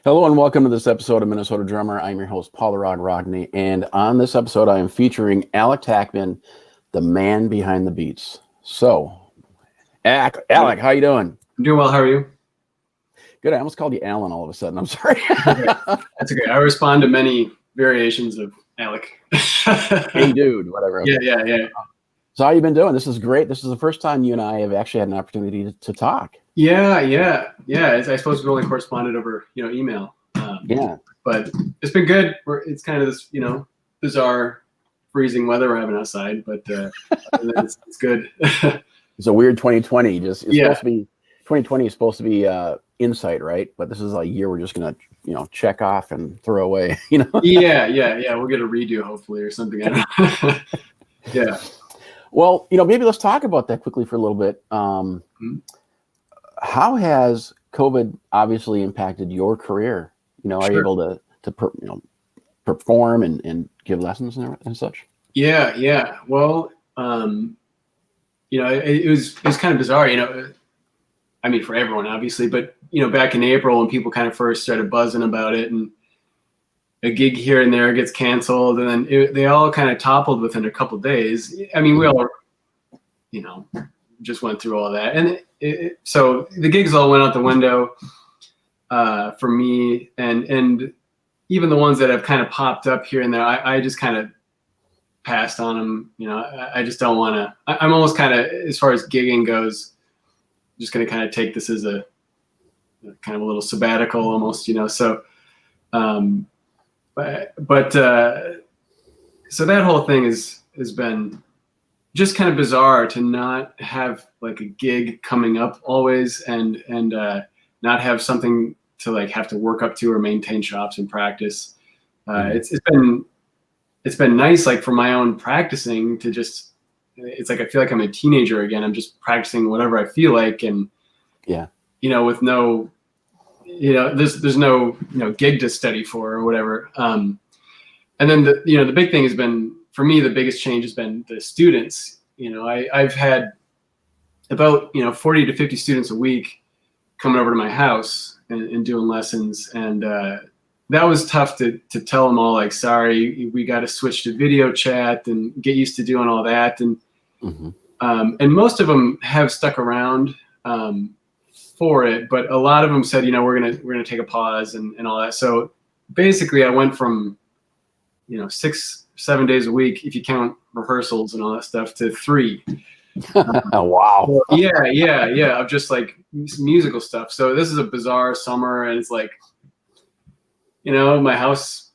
Hello and welcome to this episode of Minnesota Drummer. I'm your host, Paul the Rod Rodney, and on this episode, I am featuring Alec Tackmann, the man behind the beats. So, Alec, how you doing? I'm doing well. How are you? Good. I almost called you Alan all of a sudden. I'm sorry. That's okay. I respond to many variations of Alec. Hey, dude, whatever. Okay. Yeah. So how you been doing? This is great. This is the first time you and I have actually had an opportunity to talk. Yeah. I suppose we only corresponded over, email. But it's been good. It's kind of this, bizarre freezing weather we're having outside, but it's good. It's a weird 2020. Supposed to be 2020 is supposed to be insight, right? But this is a year we're just gonna, check off and throw away. Yeah. We'll get a redo hopefully or something. I don't know. Yeah. Well, maybe let's talk about that quickly for a little bit. How has COVID obviously impacted your career? Are you able to perform and give lessons and such? Yeah. Well, it was kind of bizarre, I mean, for everyone, obviously, but, back in April when people kind of first started buzzing about it and a gig here and there gets canceled and then they all kind of toppled within a couple of days. I mean, we all, just went through all that. And so the gigs all went out the window for me and even the ones that have kind of popped up here and there, I just kind of passed on them. I just don't want to, I'm almost kind of, as far as gigging goes, just going to kind of take this as a kind of a little sabbatical almost, so, so that whole thing has been just kind of bizarre to not have like a gig coming up always and not have something to have to work up to or maintain chops and practice. It's been nice, for my own practicing to just, it's I feel like I'm a teenager again. I'm just practicing whatever I feel like. And, with no, there's no, gig to study for or whatever. And then the big thing has been, for me, the biggest change has been the students. I've had about, 40 to 50 students a week coming over to my house and doing lessons. And that was tough to tell them all, sorry, we got to switch to video chat and get used to doing all that. And and most of them have stuck around for it, but a lot of them said, we're gonna take a pause and all that. So basically, I went from 6-7 days a week, if you count rehearsals and all that stuff, to 3. Wow. Yeah. Of just musical stuff. So this is a bizarre summer, and it's my house,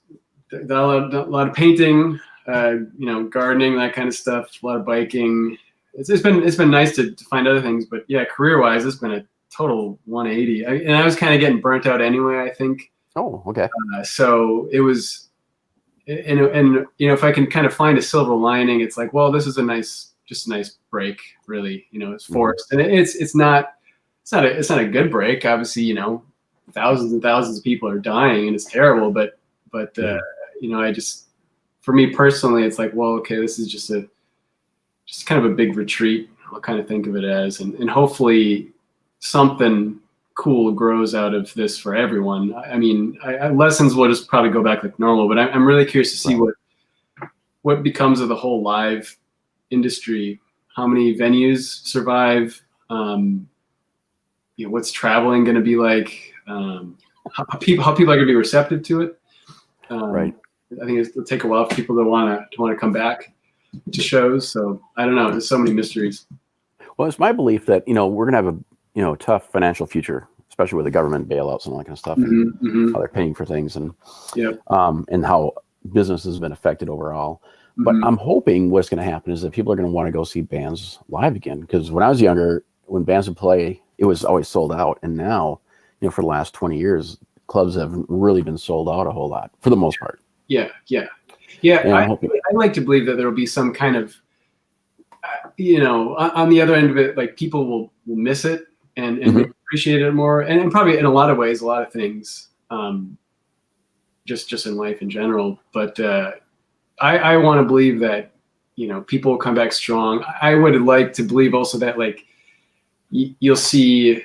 a lot of painting, gardening, that kind of stuff, a lot of biking. It's been nice to find other things, but yeah, career-wise, it's been a total 180. And I was kind of getting burnt out anyway, I think. Oh, okay. So it was, and if I can kind of find a silver lining, it's well, this is just a nice break, really. It's forced, and it's not a good break. Obviously, thousands and thousands of people are dying, and it's terrible. But I just, for me personally, it's well, okay, this is just kind of a big retreat. I'll kind of think of it as, and hopefully something cool grows out of this for everyone. I mean, lessons will just probably go back like normal, but I'm really curious to see what becomes of the whole live industry. How many venues survive? What's traveling going to be like? How people are going to be receptive to it? Right. I think it'll take a while for people to want to come back to shows. So I don't know. There's so many mysteries. Well, it's my belief that we're going to have a tough financial future, especially with the government bailouts and all that kind of stuff, and how they're paying for things, and and how business has been affected overall. But I'm hoping what's going to happen is that people are going to want to go see bands live again. Because when I was younger, when bands would play, it was always sold out. And now, for the last 20 years, clubs have really been sold out a whole lot for the most part. Yeah. I like to believe that there will be some kind of, on the other end of it, people will miss it and appreciate it more. And probably in a lot of ways, a lot of things, just in life in general. But I want to believe that, people will come back strong. I would like to believe also that you'll see,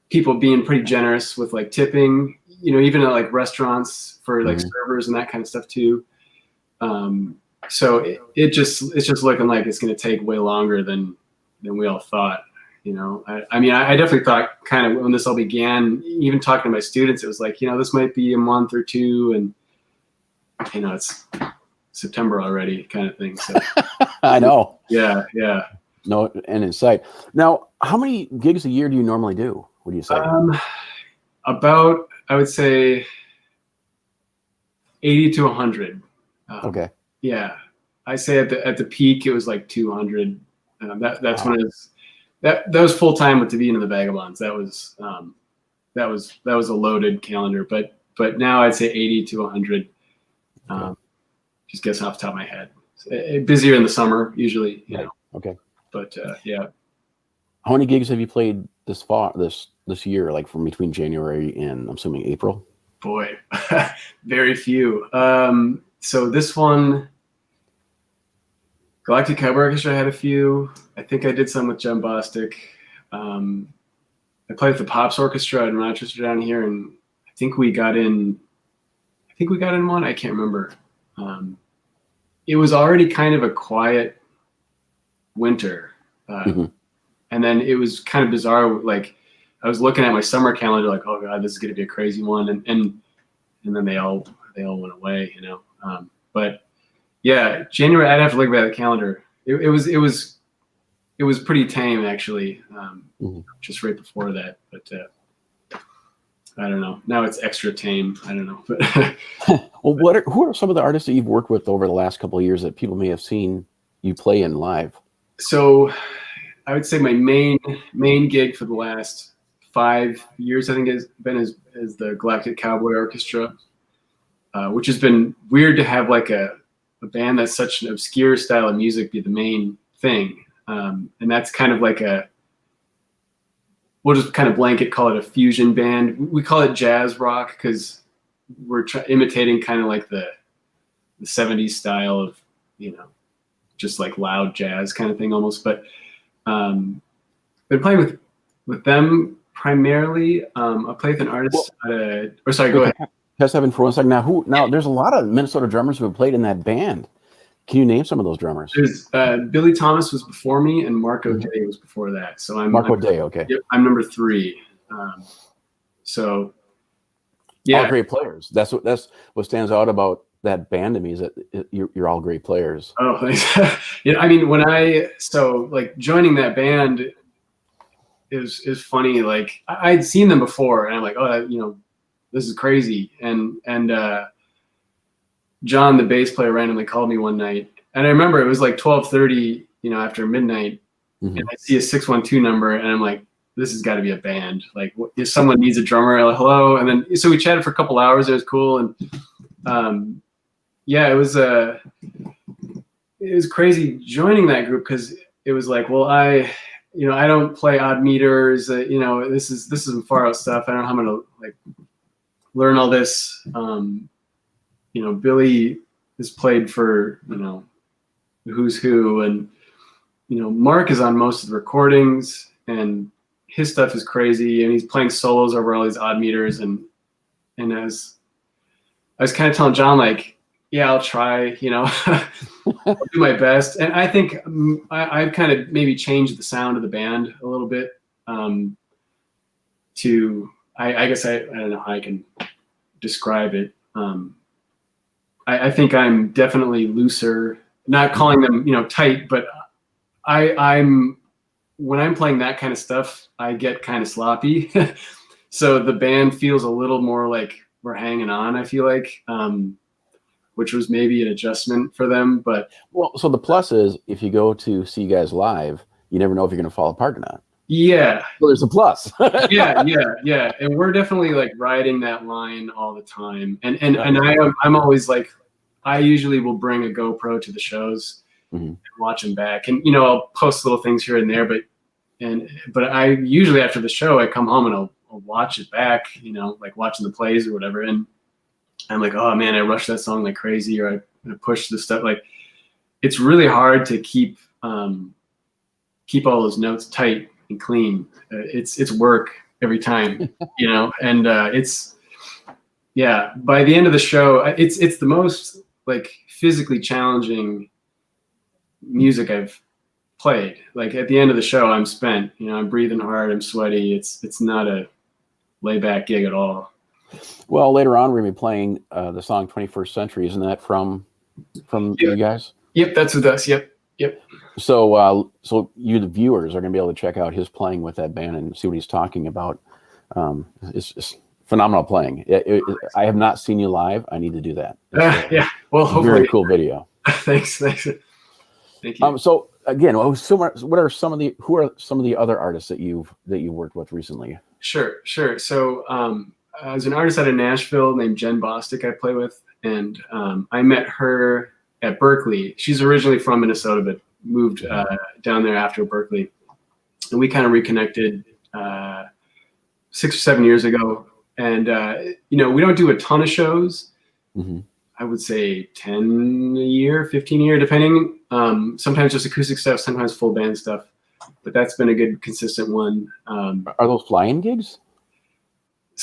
people being pretty generous with tipping, even at like restaurants for like servers and that kind of stuff too. So it's just looking like it's going to take way longer than we all thought. I mean, I definitely thought kind of when this all began, even talking to my students, it was like, this might be a month or two, and it's September already, kind of thing. So I know. Yeah. No end in sight. Now, how many gigs a year do you normally do? What do you say? About, I would say, 80 to 100. Okay. Yeah, I say at the peak it was like 200. That's wow. when that was full time with Davina and the Vagabonds. That was a loaded calendar. But now I'd say 80 to 100. Just guessing off the top of my head. Busier in the summer usually. Okay. But yeah. How many gigs have you played this year? Like from between January and I'm assuming April. Boy, very few. So this one, Galactic Cowboy Orchestra had a few. I think I did some with Jenn Bostic. I played with the Pops Orchestra in Rochester down here, and I think we got in one. I can't remember. It was already kind of a quiet winter, and then it was kind of bizarre. Like I was looking at my summer calendar, like, oh god, this is going to be a crazy one, and then they all went away, But yeah, January, I'd have to look at the calendar. It was pretty tame actually, just right before that. But I don't know. Now it's extra tame. I don't know. But well, who are some of the artists that you've worked with over the last couple of years that people may have seen you play in live? So I would say my main gig for the last 5 years, I think, has been as the Galactic Cowboy Orchestra, which has been weird to have like a band that's such an obscure style of music be the main thing. And that's kind of like we'll just kind of blanket call it a fusion band. We call it jazz rock because we're imitating kind of like the 70s style of, just like loud jazz kind of thing almost. But been playing with them primarily. I play with an artist sorry, go ahead. Just having for 1 second now. There's a lot of Minnesota drummers who have played in that band. Can you name some of those drummers? There's Billy Thomas was before me, and Mark O'Day was before that. So I'm O'Day. Okay. Yep, I'm number 3. So yeah, all great players. That's what stands out about that band to me is that you're all great players. Oh, thanks. I mean, joining that band is funny. Like I'd seen them before, and I'm like, oh, this is crazy. And John, the bass player, randomly called me one night, and I remember it was like 12:30, after midnight, and I see a 612 number, and I'm like, this has got to be a band. Like, if someone needs a drummer, like, hello. And then so we chatted for a couple hours. It was cool, and yeah, it was crazy joining that group because it was like, well, I don't play odd meters. This is some far out stuff. I don't know how I'm gonna like learn all this. Billy has played for who's who, and Mark is on most of the recordings, and his stuff is crazy, and he's playing solos over all these odd meters, and as I was kind of telling John, like, yeah, I'll try, I'll do my best. And I think I've kind of maybe changed the sound of the band a little bit I guess I don't know how I can describe it. I think I'm definitely looser, not calling them, tight, but I'm when I'm playing that kind of stuff, I get kind of sloppy. So the band feels a little more like we're hanging on, I feel like, which was maybe an adjustment for them. But so the plus is if you go to see you guys live, you never know if you're going to fall apart or not. Yeah. Well, there's a plus. yeah. And we're definitely like riding that line all the time. And I'm always like, I usually will bring a GoPro to the shows and watch them back. And, I'll post little things here and there, but I usually after the show, I come home and I'll watch it back, like watching the plays or whatever. And I'm like, oh man, I rushed that song like crazy, or I pushed the stuff. Like, it's really hard to keep all those notes tight and clean. It's work every time, and Yeah, by the end of the show, it's the most like physically challenging music I've played. Like at the end of the show, I'm spent. You know, I'm breathing hard. I'm sweaty. It's not a layback gig at all. Well, later on, we're going to be playing the song 21st Century. Isn't that from you guys? Yep, that's with us. Yep. So you, the viewers, are going to be able to check out his playing with that band and see what he's talking about. It's phenomenal playing. I have not seen you live. I need to do that. Yeah. Well, hopefully. Very cool video. Thanks. Thank you. So again, who are some of the other artists that you worked with recently? Sure. So there's an artist out of Nashville named Jenn Bostic I play with, and I met her at Berklee. She's originally from Minnesota, but moved down there after Berklee, and we kind of reconnected 6 or 7 years ago. And we don't do a ton of shows. Mm-hmm. I would say 10 a year, 15 a year, depending. Sometimes just acoustic stuff, sometimes full band stuff. But that's been a good, consistent one. Are those fly-in gigs?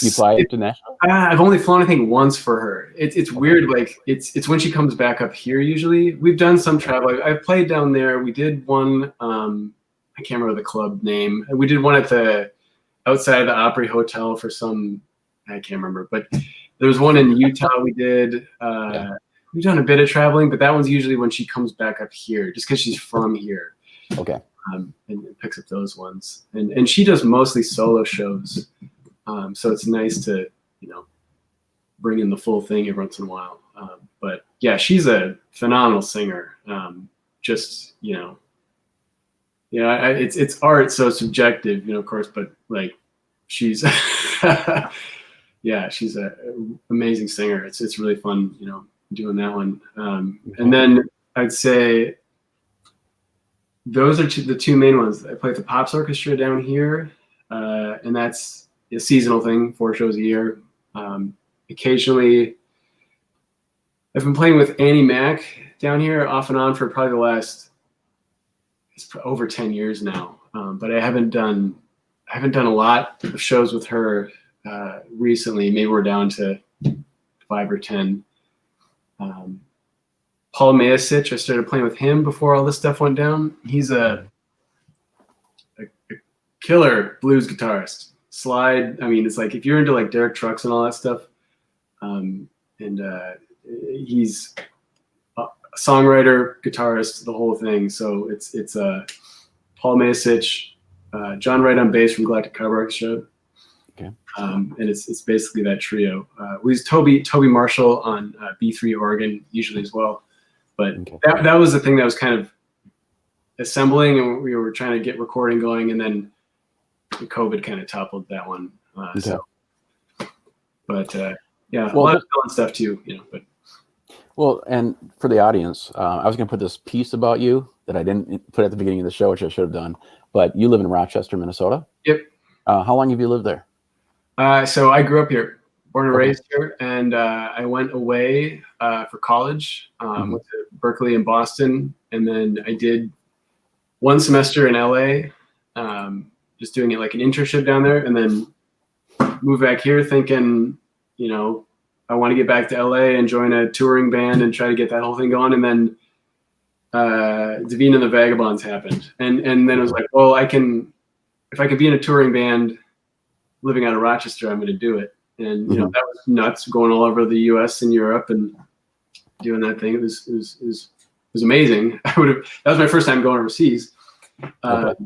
You fly to Nashville? I've only flown, I think, once for her. It's weird. Like it's when she comes back up here. Usually, we've done some travel. I've played down there. We did one. I can't remember the club name. We did one at the outside of the Opry Hotel for some. I can't remember, but there was one in Utah. We did. We've done a bit of traveling, but that one's usually when she comes back up here, just because she's from here. Okay. And picks up those ones, and she does mostly solo shows. So it's nice to, bring in the full thing every once in a while. But yeah, she's a phenomenal singer. It's art, so subjective, of course, but like she's, she's an amazing singer. It's really fun, doing that one. And then I'd say those are the two main ones. I play at the Pops Orchestra down here, and that's a seasonal thing, 4 shows a year. Occasionally, I've been playing with Annie Mac down here off and on for probably the last, it's over 10 years now. But I haven't done a lot of shows with her recently. Maybe we're down to 5 or 10. Paul Mayasich, I started playing with him before all this stuff went down. He's a killer blues guitarist. Slide. I mean, it's like if you're into like Derek Trucks and all that stuff, he's a songwriter, guitarist, the whole thing. So it's Paul Mayasich, John Wright on bass from Galactic Cowboy Orchestra, okay, and it's basically that trio. We use Toby Marshall on B3 organ usually as well, but okay, that was the thing that was kind of assembling, and we were trying to get recording going, and then COVID kind of toppled that one. Okay. So, but a lot of fun stuff too, But well, and for the audience, I was going to put this piece about you that I didn't put at the beginning of the show, which I should have done. But you live in Rochester, Minnesota. Yep. How long have you lived there? So I grew up here, born and raised here, and I went away for college. Went to Berkeley in Boston, and then I did 1 semester in LA. Just doing it like an internship down there, and then moved back here thinking, I want to get back to LA and join a touring band and try to get that whole thing going. And then Davina and the Vagabonds happened. And then it was like, well, if I can be in a touring band living out of Rochester, I'm going to do it. And, that was nuts, going all over the US and Europe and doing that thing. It was amazing. That was my first time going overseas. Okay.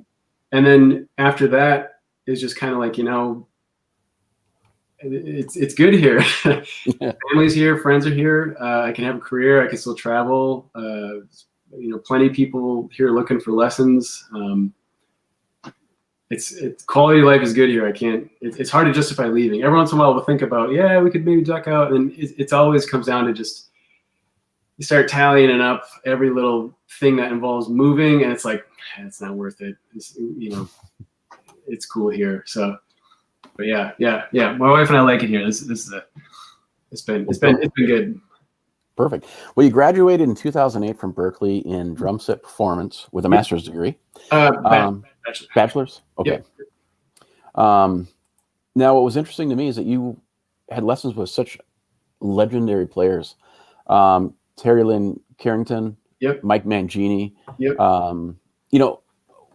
And then after that, it's just kind of like, it's good here. Family's here, friends are here. I can have a career. I can still travel. Plenty of people here looking for lessons. It's quality of life is good here. It's hard to justify leaving. Every once in a while we'll think about, we could maybe duck out. And it always comes down to just, you start tallying it up, every little thing that involves moving, and it's like, it's not worth it. It's cool here. So, but yeah. My wife and I like it here. This is it's been good. Perfect. Well, you graduated in 2008 from Berklee in drum set performance with a master's degree. Bachelor's. Okay. Yep. Now, what was interesting to me is that you had lessons with such legendary players. Terri Lyne Carrington, Yep. Mike Mangini. Yep. You know,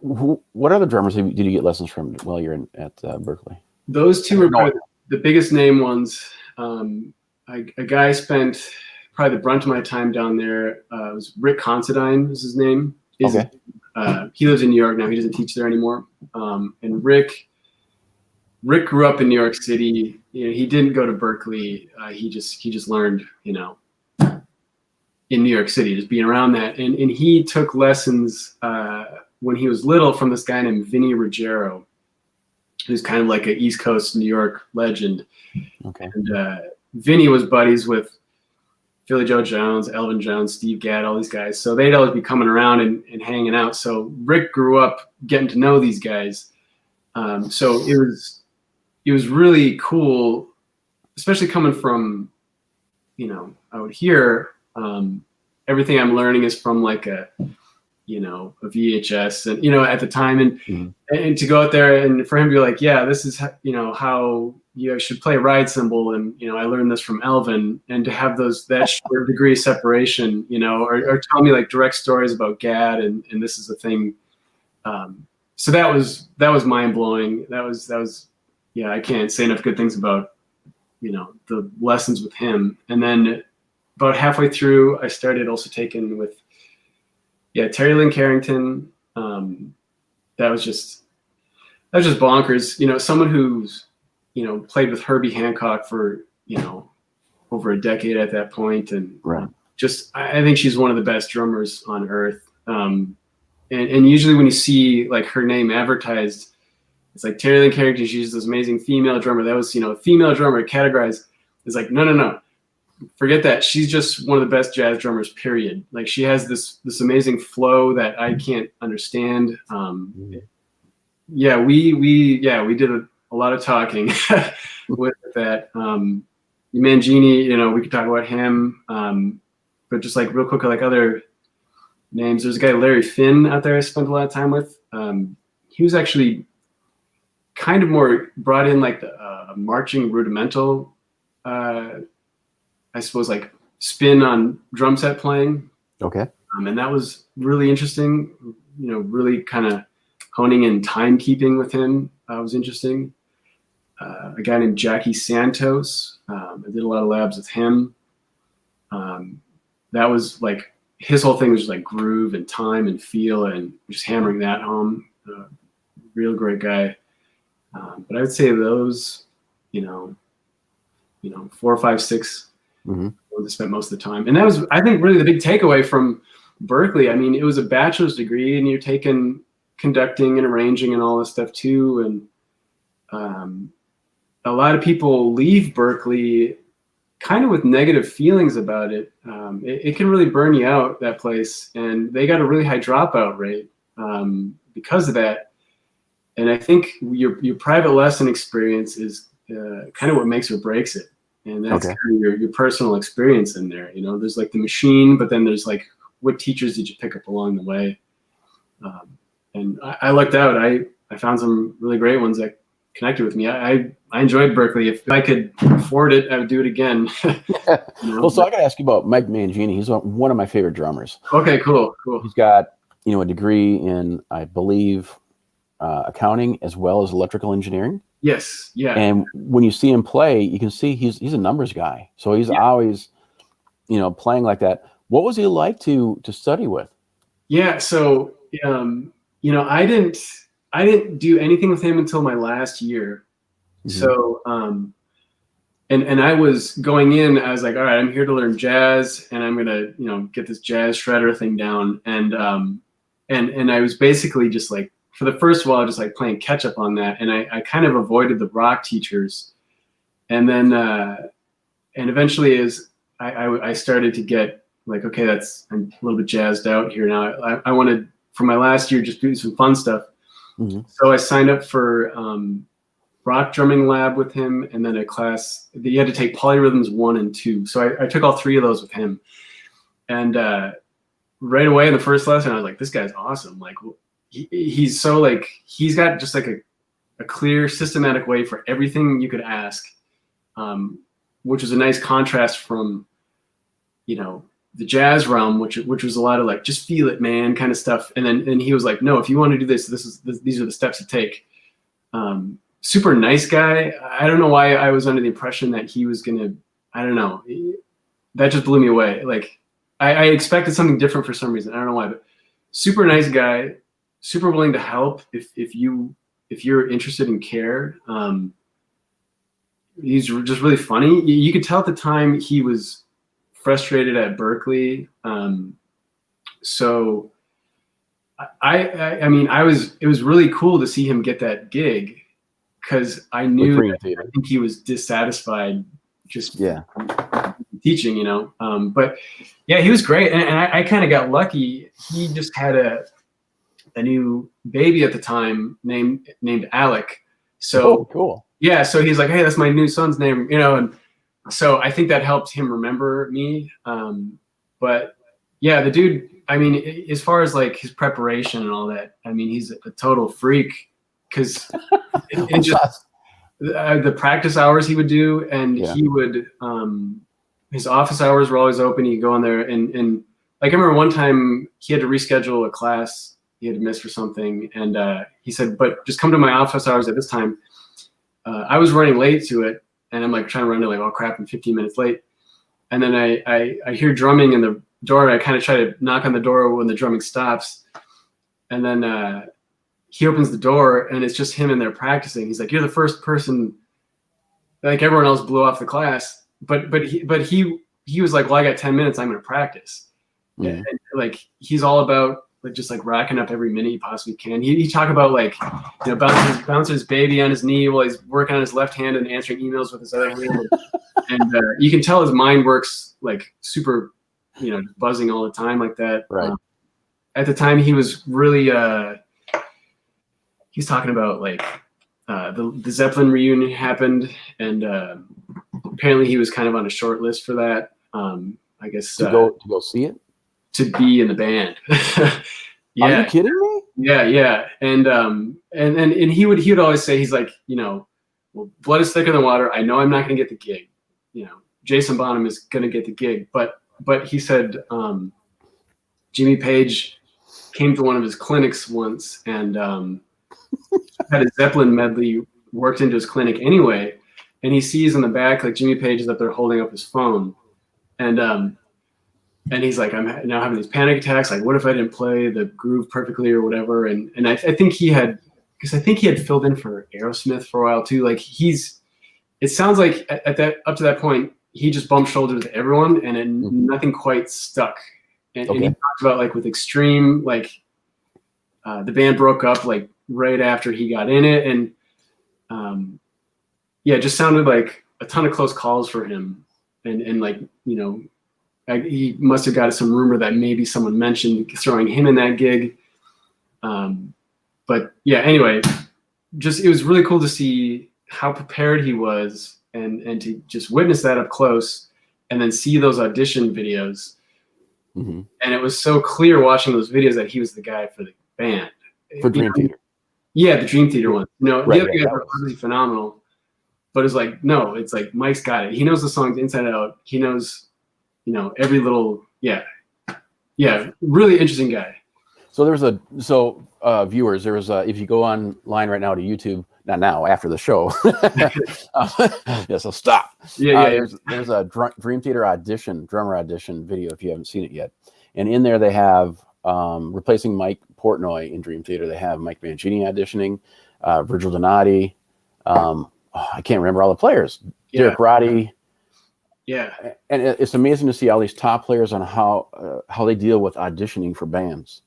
what other drummers did you get lessons from while you're at Berklee? Those two were probably the biggest name ones. A guy I spent probably the brunt of my time down there was Rick Considine was his name. Okay. He lives in New York now. He doesn't teach there anymore. And Rick grew up in New York City. You know, he didn't go to Berklee. He just learned, you know, in New York City, just being around that. And he took lessons when he was little from this guy named Vinny Ruggiero, who's kind of like an East Coast New York legend. Okay. And Vinny was buddies with Philly Joe Jones, Elvin Jones, Steve Gadd, all these guys. So they'd always be coming around and hanging out. So Rick grew up getting to know these guys. So it was really cool, especially coming from, you know, out here. Everything I'm learning is from like a VHS, and, you know, at the time, and to go out there and for him to be like, yeah, this is, you know, how you should play a ride cymbal. And, you know, I learned this from Elvin, and to have that short degree of separation, you know, or tell me like direct stories about Gadd and this is a thing. So that was mind blowing. That was, yeah, I can't say enough good things about, you know, the lessons with him. And then about halfway through, I started also taking with, Terri Lyne Carrington. That was just bonkers. You know, someone who's, you know, played with Herbie Hancock for, you know, over a decade at that point, and right. I think she's one of the best drummers on earth. And usually when you see like her name advertised, it's like Terri Lyne Carrington. She's this amazing female drummer. That was, you know, a female drummer categorized. It's like no. Forget that. She's just one of the best jazz drummers, period. Like, she has this amazing flow that I can't understand. We did a lot of talking with that. Mangini, you know, we could talk about him. But just like real quick, like other names, there's a guy, Larry Finn, out there I spent a lot of time with. He was actually kind of more brought in like the marching rudimental, I suppose, like spin on drum set playing. Okay. And that was really interesting. You know, really kind of honing in timekeeping with him was interesting. A guy named Jackie Santos. I did a lot of labs with him. That was like, his whole thing was just like groove and time and feel, and just hammering that home. Real great guy. But I would say those, you know, 4, 5, 6. I spent most of the time. And that was, I think, really the big takeaway from Berklee. I mean, it was a bachelor's degree, and you're taking conducting and arranging and all this stuff too. And a lot of people leave Berklee kind of with negative feelings about it. It can really burn you out, that place. And they got a really high dropout rate because of that. And I think your private lesson experience is kind of what makes or breaks it. And that's kind of your personal experience in there. You know, there's like the machine, but then there's like, what teachers did you pick up along the way? And I lucked out. I found some really great ones that connected with me. I enjoyed Berklee. If I could afford it, I would do it again. You know? Well, so I got to ask you about Mike Mangini. He's one of my favorite drummers. Okay, cool. He's got, you know, a degree in, I believe, accounting as well as electrical engineering. Yes. Yeah. And when you see him play, you can see he's a numbers guy. So he's always, you know, playing like that. What was he like to study with? Yeah. So, you know, I didn't do anything with him until my last year. So, and I was going in, I was like, all right, I'm here to learn jazz, and I'm going to, you know, get this jazz shredder thing down. And I was basically just like, for the first while, just like playing catch up on that. And I kind of avoided the rock teachers. And then, and eventually as I started to get like, okay, I'm a little bit jazzed out here now. I wanted, for my last year, just do some fun stuff. So I signed up for rock drumming lab with him, and then a class that you had to take polyrhythms 1 and 2. So I took all 3 of those with him. And right away in the first lesson, I was like, this guy's awesome. Like, he's so like, he's got just like a clear, systematic way for everything you could ask. which was a nice contrast from, you know, the jazz realm, which was a lot of like, just feel it, man, kind of stuff. And he was like, no, if you want to do this, these are the steps to take. Super nice guy. I don't know why I was under the impression that he was gonna, I don't know. That just blew me away. Like I expected something different for some reason. I don't know why, but super nice guy, super willing to help if you're interested and care. He's just really funny. You could tell at the time he was frustrated at Berklee. So I mean, it was really cool to see him get that gig, because I knew I think he was dissatisfied just teaching, you know. But yeah, he was great, and I kind of got lucky. He just had a new baby at the time named Alec. So cool. Yeah, so he's like, hey, that's my new son's name, you know, and so I think that helped him remember me. But yeah, the dude, I mean, as far as like his preparation and all that, I mean, he's a total freak, because the practice hours he would do, and he would, his office hours were always open. He'd go in there and like, I remember one time he had to reschedule a class he had to miss for something. And he said, but just come to my office hours at this time. I was running late to it, and I'm like trying to run to like, oh crap, I'm 15 minutes late. And then I hear drumming in the door. I kind of try to knock on the door when the drumming stops. And then he opens the door, and it's just him in there practicing. He's like, you're the first person, like everyone else blew off the class. But he was like, well, I got 10 minutes, I'm going to practice. And like, he's all about like just like racking up every minute he possibly can. He talk about like, you know, bouncing his baby on his knee while he's working on his left hand and answering emails with his other hand. And you can tell his mind works like super, you know, buzzing all the time like that. Right. At the time, he was really he's talking about like the Zeppelin reunion happened, and apparently he was kind of on a short list for that. I guess to go see it, to be in the band. Yeah. Are you kidding me? Yeah. And he would always say, he's like, you know, well, blood is thicker than water. I know I'm not going to get the gig. You know, Jason Bonham is going to get the gig, but he said Jimmy Page came to one of his clinics once and had a Zeppelin medley worked into his clinic anyway, and he sees in the back like Jimmy Page is up there holding up his phone, and he's like, I'm now having these panic attacks. Like, what if I didn't play the groove perfectly or whatever? And I think he had, because I think he had filled in for Aerosmith for a while too. Like it sounds like up to that point, he just bumped shoulders with everyone, and nothing quite stuck. And he talked about like with Extreme, like the band broke up like right after he got in it, and it just sounded like a ton of close calls for him, and like, you know, he must have got some rumor that maybe someone mentioned throwing him in that gig. But yeah, anyway, it was really cool to see how prepared he was, and to just witness that up close, and then see those audition videos. And it was so clear watching those videos that he was the guy for the band. For Dream Theater. Yeah, the Dream Theater one. You know, right, the other guys were really phenomenal. But it's like, no, it's like Mike's got it. He knows the songs inside out. He knows, you know, every little, really interesting guy. So viewers, there was if you go online right now to YouTube, not now, after the show. So stop. There's a Dream Theater drummer audition video if you haven't seen it yet. And in there they have replacing Mike Portnoy in Dream Theater. They have Mike Mangini auditioning, Virgil Donati. I can't remember all the players. Derek Roddy. Yeah. And it's amazing to see all these top players on how they deal with auditioning for bands.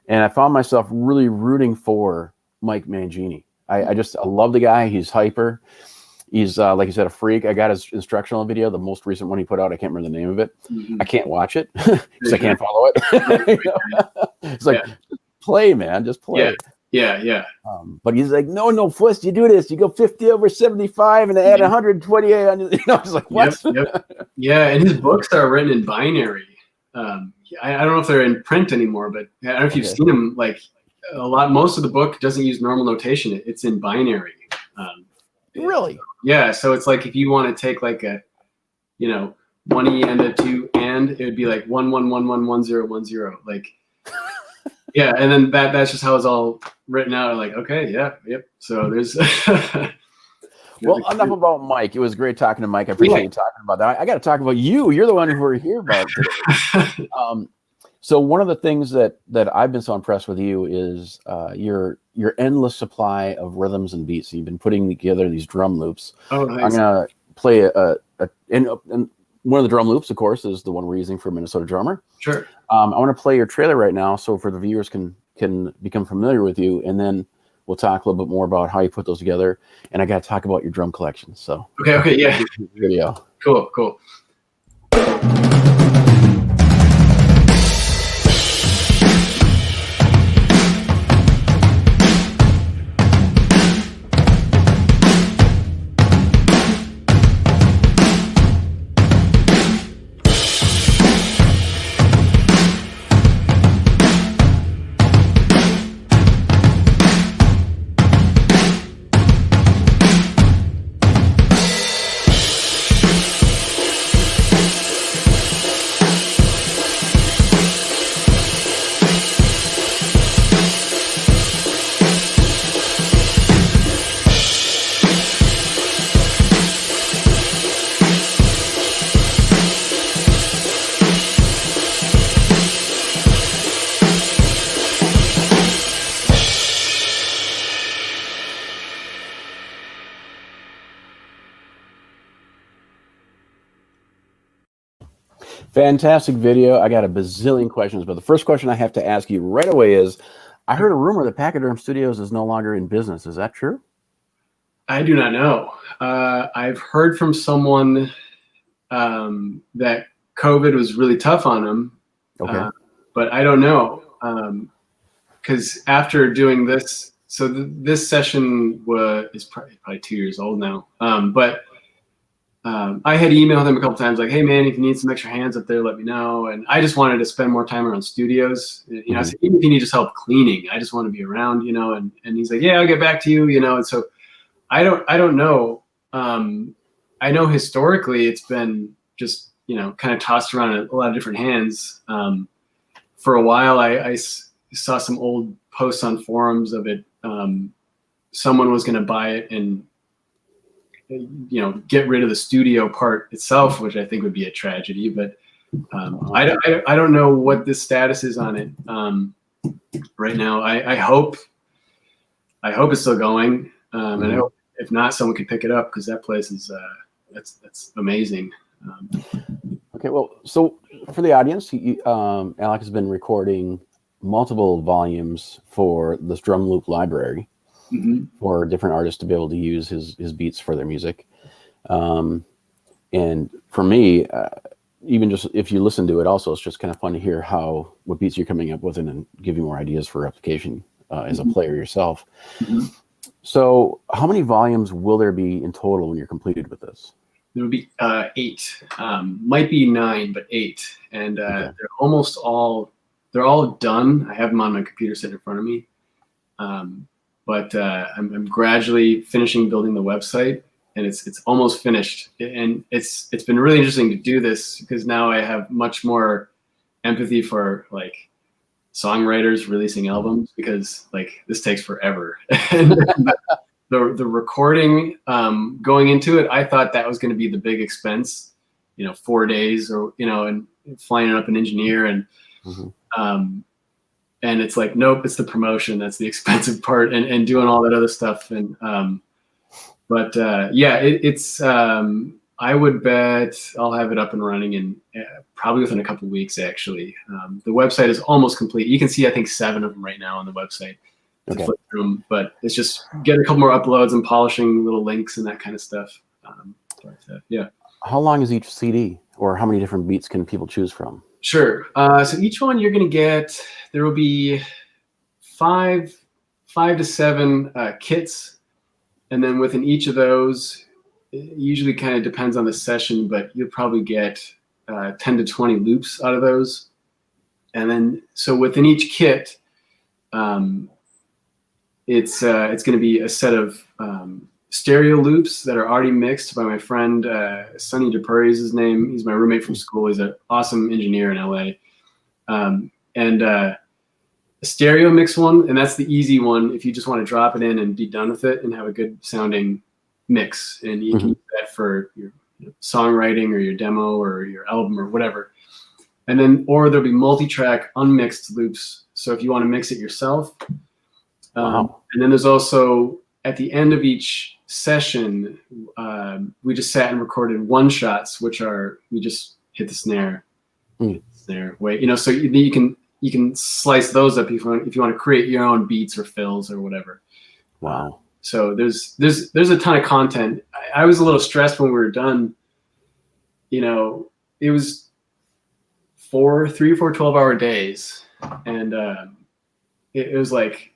And I found myself really rooting for Mike Mangini. I love the guy. He's hyper. He's like you said, a freak. I got his instructional video, the most recent one he put out. I can't remember the name of it. I can't watch it because I can't follow it. It's like, play, man, just play. Yeah. But he's like, no, first you do this. You go 50 over 75 and add 128 on. You know, it's like, what? Yep. Yeah, and his books are written in binary. I don't know if they're in print anymore, but I don't know if you've seen them. Like most of the book doesn't use normal notation. It's in binary. Really? Yeah. So it's like if you want to take like one E and a 2 and, it would be like 1 1 1 1 1 0 1 0. Like, yeah, and then that's just how it's all written out. Like, okay, yeah, yep. So there's. Well, enough about Mike. It was great talking to Mike. I appreciate you talking about that. I got to talk about you. You're the one who we're here about today. So one of the things that I've been so impressed with you is your endless supply of rhythms and beats. You've been putting together these drum loops. Oh, nice. I'm gonna play and one of the drum loops, of course, is the one we're using for Minnesota Drummer. Sure. I want to play your trailer right now, so for the viewers can become familiar with you, and then we'll talk a little bit more about how you put those together. And I got to talk about your drum collection. So okay, yeah. Video. Cool. Fantastic video. I got a bazillion questions, but the first question I have to ask you right away is, I heard a rumor that Pachyderm Studios is no longer in business. Is that true? I do not know. I've heard from someone that COVID was really tough on them. Okay. But I don't know. Because after doing this, so this session is probably 2 years old now. But I had emailed him a couple times, like, "Hey man, if you need some extra hands up there, let me know." And I just wanted to spend more time around studios. I said, even if you need just help cleaning, I just want to be around, And he's like, "Yeah, I'll get back to you," And so I don't know. I know historically it's been just kind of tossed around in a lot of different hands. For a while, I saw some old posts on forums of it. Someone was going to buy it and get rid of the studio part itself, which I think would be a tragedy. But I don't know what the status is on it right now. I hope it's still going, and I hope if not, someone could pick it up, because that place is that's amazing. Okay, well, so for the audience, Alec has been recording multiple volumes for this drum loop library. For different artists to be able to use his beats for their music. And for me, even just if you listen to it also, it's just kind of fun to hear what beats you're coming up with, and then give you more ideas for application as a player yourself. So how many volumes will there be in total when you're completed with this? There will be 8, might be 9, but 8. And they're almost all done. I have them on my computer sitting in front of me. But I'm gradually finishing building the website, and it's almost finished. And it's been really interesting to do this, because now I have much more empathy for like songwriters releasing albums, because like this takes forever. And the recording, going into it, I thought that was going to be the big expense, 4 days or and flying up an engineer and. And it's like, nope, it's the promotion that's the expensive part, and doing all that other stuff. And it's I would bet I'll have it up and running in probably within a couple of weeks. Actually, the website is almost complete. You can see, I think, 7 of them right now on the website. To flip through them, but it's just getting a couple more uploads and polishing little links and that kind of stuff. Yeah. How long is each CD, or how many different beats can people choose from? Sure. So each one you're going to get, there will be 5 to 7 kits. And then within each of those, it usually kind of depends on the session, but you'll probably get 10 to 20 loops out of those. And then, so within each kit, it's going to be a set of stereo loops that are already mixed by my friend Sonny DePurry is his name. He's my roommate from school. He's an awesome engineer in LA. And a stereo mix one, and that's the easy one if you just want to drop it in and be done with it and have a good sounding mix. And you can use that for your songwriting or your demo or your album or whatever. And then, or there'll be multi-track unmixed loops. So if you want to mix it yourself. And then there's also, at the end of each session, we just sat and recorded one shots, which are, we just hit the snare, wait, so you can slice those up if you want to create your own beats or fills or whatever. Wow. So there's a ton of content. I was a little stressed when we were done. It was 3 or 4 12-hour days, and it was like,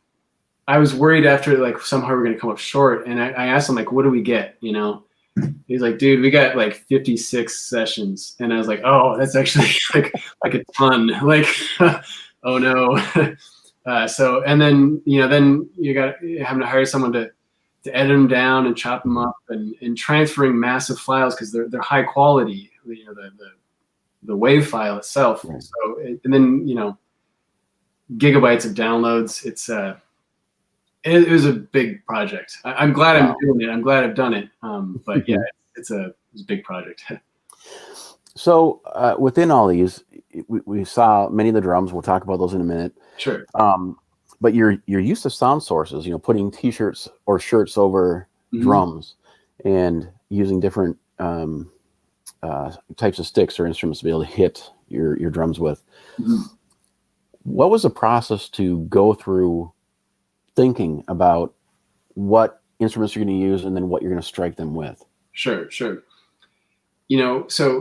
I was worried after, like, somehow we're going to come up short. And I asked him, like, what do we get? He's like, dude, we got like 56 sessions. And I was like, oh, that's actually like a ton. Like, oh no. So, and then, then you got having to hire someone to edit them down and chop them up and transferring massive files because they're high quality, the WAV file itself. Right. So, and then, gigabytes of downloads. It was a big project. I'm glad I'm doing it. I'm glad I've done it. But yeah, it's a big project. So within all these, we saw many of the drums. We'll talk about those in a minute. Sure. But your use of sound sources, putting T-shirts or shirts over drums, and using different types of sticks or instruments to be able to hit your drums with. What was the process to go through thinking about what instruments you're going to use and then what you're going to strike them with? Sure. So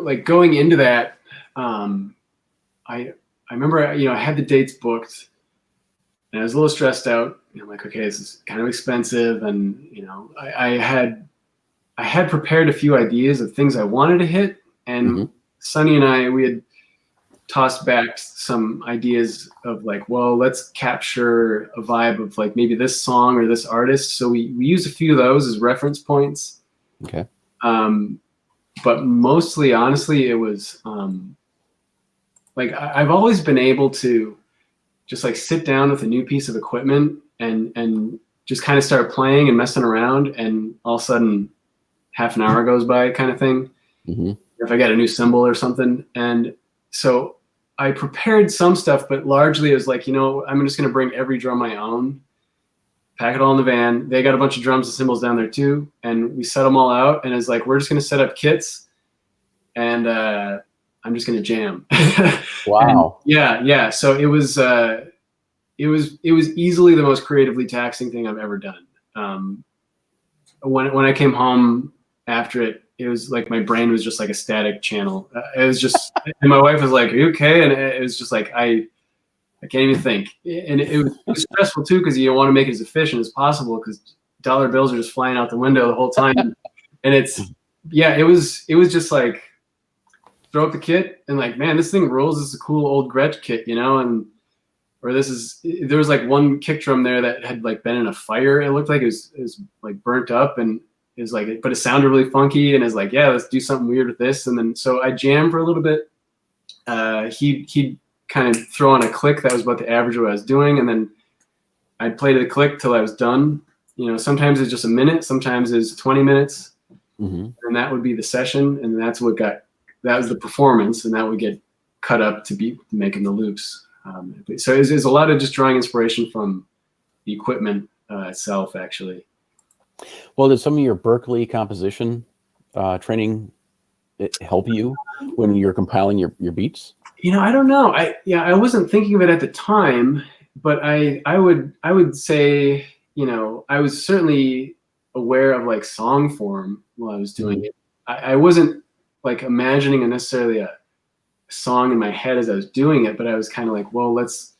like going into that, I remember, I had the dates booked and I was a little stressed out. I'm like, okay, this is kind of expensive. And, I had prepared a few ideas of things I wanted to hit. And Sonny and I, we had tossed back some ideas of like, well, let's capture a vibe of like maybe this song or this artist. So we used a few of those as reference points. Okay. But mostly, honestly, it was like I've always been able to just like sit down with a new piece of equipment and just kind of start playing and messing around, and all of a sudden half an hour goes by kind of thing. If I got a new cymbal or something. And so I prepared some stuff, but largely it was like, I'm just going to bring every drum I own, pack it all in the van. They got a bunch of drums and cymbals down there too. And we set them all out, and it's like, we're just going to set up kits and I'm just going to jam. Wow. Yeah. So it was easily the most creatively taxing thing I've ever done. When I came home after it, it was like my brain was just like a static channel. It was just, and my wife was like, "Are you okay?" And it was just like I can't even think. And it was stressful too because you want to make it as efficient as possible because dollar bills are just flying out the window the whole time. And it was just like throw up the kit and like, man, this thing rolls. This is a cool old Gretsch kit, and or there was like one kick drum there that had like been in a fire. It looked like it was like burnt up, and it was like, but it sounded really funky, and it's like, yeah, let's do something weird with this. And then so I jammed for a little bit. He'd kind of throw on a click that was about the average of what I was doing, and then I'd play to the click till I was done. Sometimes it's just a minute, sometimes it's 20 minutes, and that would be the session, and that was the performance, and that would get cut up to be making the loops. So it's a lot of just drawing inspiration from the equipment itself, actually. Well, did some of your Berklee composition training help you when you're compiling your beats? I don't know. I wasn't thinking of it at the time, but I would say, I was certainly aware of like song form while I was doing it. I wasn't like imagining necessarily a song in my head as I was doing it, but I was kind of like, well, let's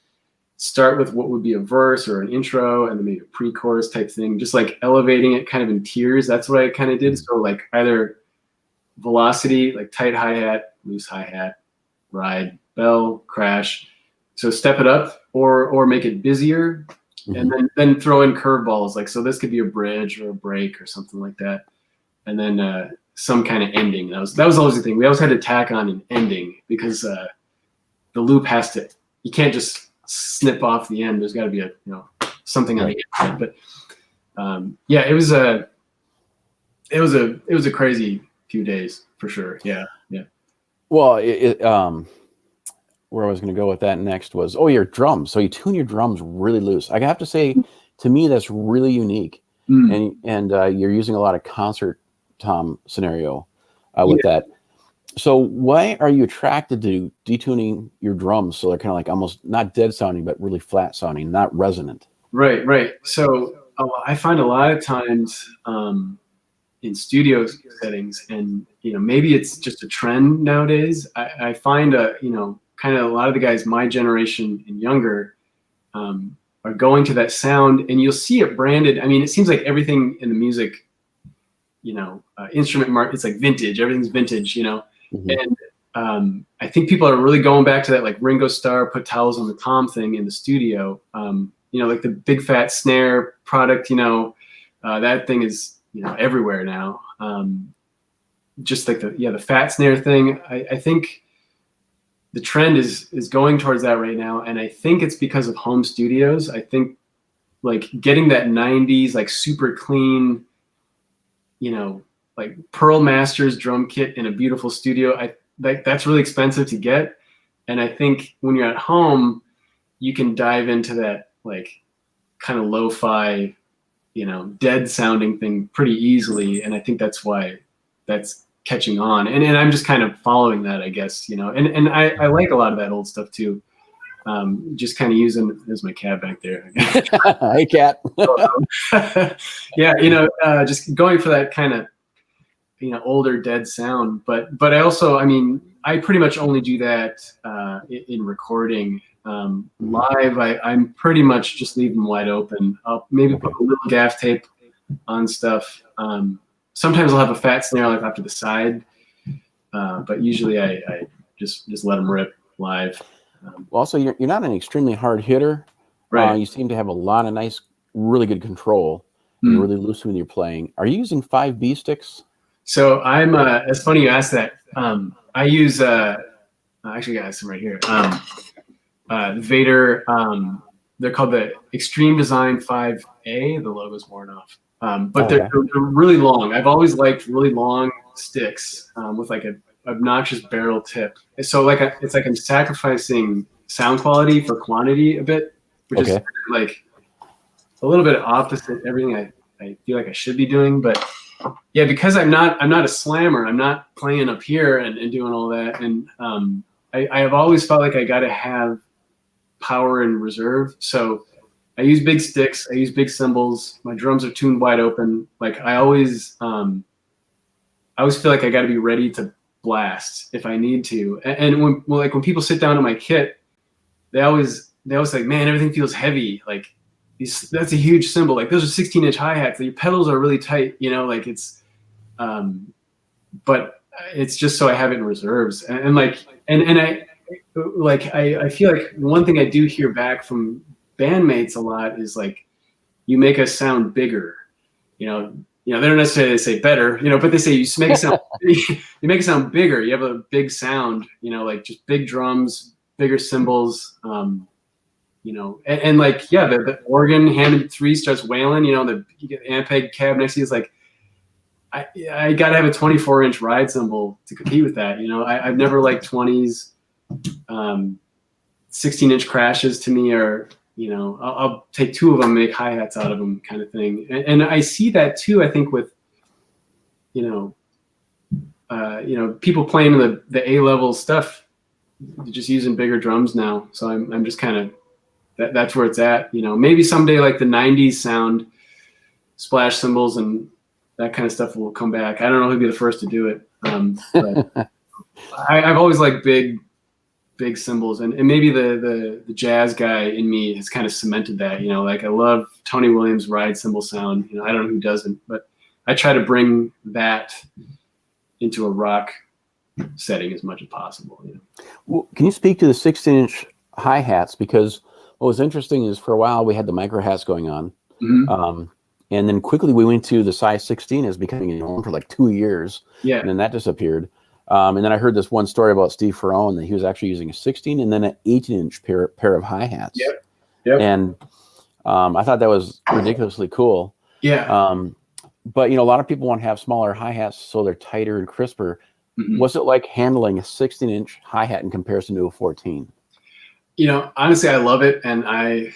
start with what would be a verse or an intro and then maybe a pre-chorus type thing, just like elevating it kind of in tiers. That's what I kind of did. So like either velocity, like tight hi-hat, loose hi-hat, ride, bell, crash. So step it up or make it busier. and then throw in curveballs, like, so this could be a bridge or a break or something like that. And then some kind of ending. That was always the thing. We always had to tack on an ending because the loop has to, you can't just snip off the end. There's got to be something on the end. But yeah, it was a crazy few days for sure. Yeah. Well, where I was going to go with that next was, your drums. So you tune your drums really loose. I have to say, to me, that's really unique. And you're using a lot of concert tom scenario with that. So why are you attracted to detuning your drums so they're kind of like almost not dead sounding, but really flat sounding, not resonant? Right. So I find a lot of times in studio settings, and maybe it's just a trend nowadays. I find kind of a lot of the guys my generation and younger are going to that sound, and you'll see it branded. I mean, it seems like everything in the music, instrument market, it's like vintage. Everything's vintage, and I think people are really going back to that, like Ringo Starr put towels on the tom thing in the studio. Like the big fat snare product, that thing is everywhere now. Just like the fat snare thing. I think the trend is going towards that right now, and I think it's because of home studios. I think like getting that 90s like super clean, like Pearl Masters drum kit in a beautiful studio, that's really expensive to get. And I think when you're at home, you can dive into that like kind of lo-fi, dead sounding thing pretty easily. And I think that's why that's catching on. And I'm just kind of following that, I guess, and I like a lot of that old stuff too. Just kind of using, there's my cat back there. Hey, cat. Yeah, just going for that kind of, older dead sound. But I also, I pretty much only do that in recording. Live, I'm pretty much just leave them wide open. I'll maybe put a little gaff tape on stuff. Sometimes I'll have a fat snare like off to the side, but usually I just let them rip live. Well, also, you're not an extremely hard hitter. Right. You seem to have a lot of nice, really good control. You're really loose when you're playing. Are you using 5B sticks? So I'm. It's funny you asked that. I use. Actually, got some right here. Vader. They're called the Extreme Design 5A. The logo's worn off. But they're really long. I've always liked really long sticks with like a obnoxious barrel tip. So it's like I'm sacrificing sound quality for quantity a bit, which is like a little bit opposite everything I feel like I should be doing. But yeah, because I'm not a slammer. I'm not playing up here and doing all that. And I have always felt like I got to have power in reserve. So I use big sticks. I use big cymbals. My drums are tuned wide open. Like I always feel like I got to be ready to blast if I need to. And when people sit down to my kit, they always like, man, everything feels heavy. Like that's a huge cymbal. Like those are 16-inch hi-hats. Your pedals are really tight. Like it's, but it's just so I have it in reserves. And I feel like one thing I do hear back from bandmates a lot is like, you make us sound bigger. They don't necessarily say better, but they say you make it sound you make it sound bigger. You have a big sound, like just big drums, bigger cymbals, and like the organ Hammond 3 starts wailing. You get the Ampeg cab next to you. It's like I got to have a 24-inch ride cymbal to compete with that. I've never liked 20s. 16-inch crashes to me are, I'll take 2 of them, make hi-hats out of them kind of thing. And I see that too, I think with, people playing the A-level stuff, just using bigger drums now. So I'm just kind of, that's where it's at. Maybe someday like the 90s sound, splash cymbals and that kind of stuff will come back. I don't know who'd be the first to do it. But I've always liked big cymbals, and maybe the jazz guy in me has kind of cemented that. Like I love Tony Williams' ride cymbal sound. I don't know who doesn't, but I try to bring that into a rock setting as much as possible. Well, can you speak to the 16-inch hi-hats? Because what was interesting is for a while we had the micro hats going on. Mm-hmm. And then quickly we went to the size 16 as becoming a norm for like 2 years. Yeah. And then that disappeared. And then I heard this one story about Steve Ferrone that he was actually using a 16 and then an 18-inch pair of hi-hats. Yep. Yep. And I thought that was ridiculously cool. Yeah. But, you know, a lot of people want to have smaller hi-hats so they're tighter and crisper. Mm-hmm. What's it like handling a 16-inch hi-hat in comparison to a 14? You know, honestly, I love it. And I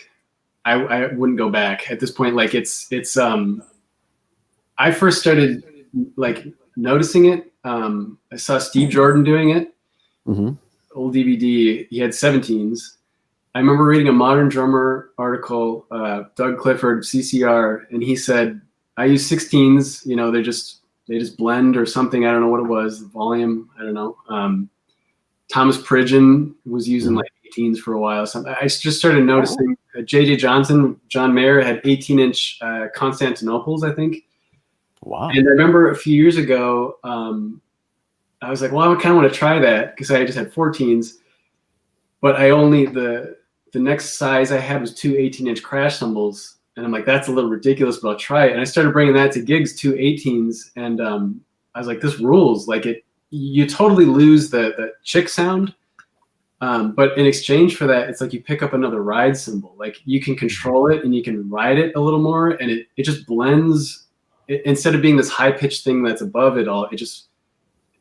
wouldn't go back at this point. Like I first started like noticing it. I saw Steve Jordan doing it. Mm-hmm. Old DVD. He had 17s. I remember reading a Modern Drummer article, Doug Clifford, CCR, and he said, I use 16s, you know, they just blend or something. I don't know what it was, the volume, I don't know. Thomas Pridgeon was using like 18s for a while. I just started noticing J.J. Johnson, John Mayer had 18-inch Constantinoples, I think. Wow. And I remember a few years ago, I was like, well, I kind of want to try that because I just had 14s. But the next size I had was two 18-inch crash cymbals. And I'm like, that's a little ridiculous, but I'll try it. And I started bringing that to gigs, two 18s. And I was like, this rules. Like you totally lose the chick sound. But in exchange for that, it's like you pick up another ride cymbal. Like you can control it and you can ride it a little more. And it just blends. Instead of being this high-pitched thing that's above it all, it just,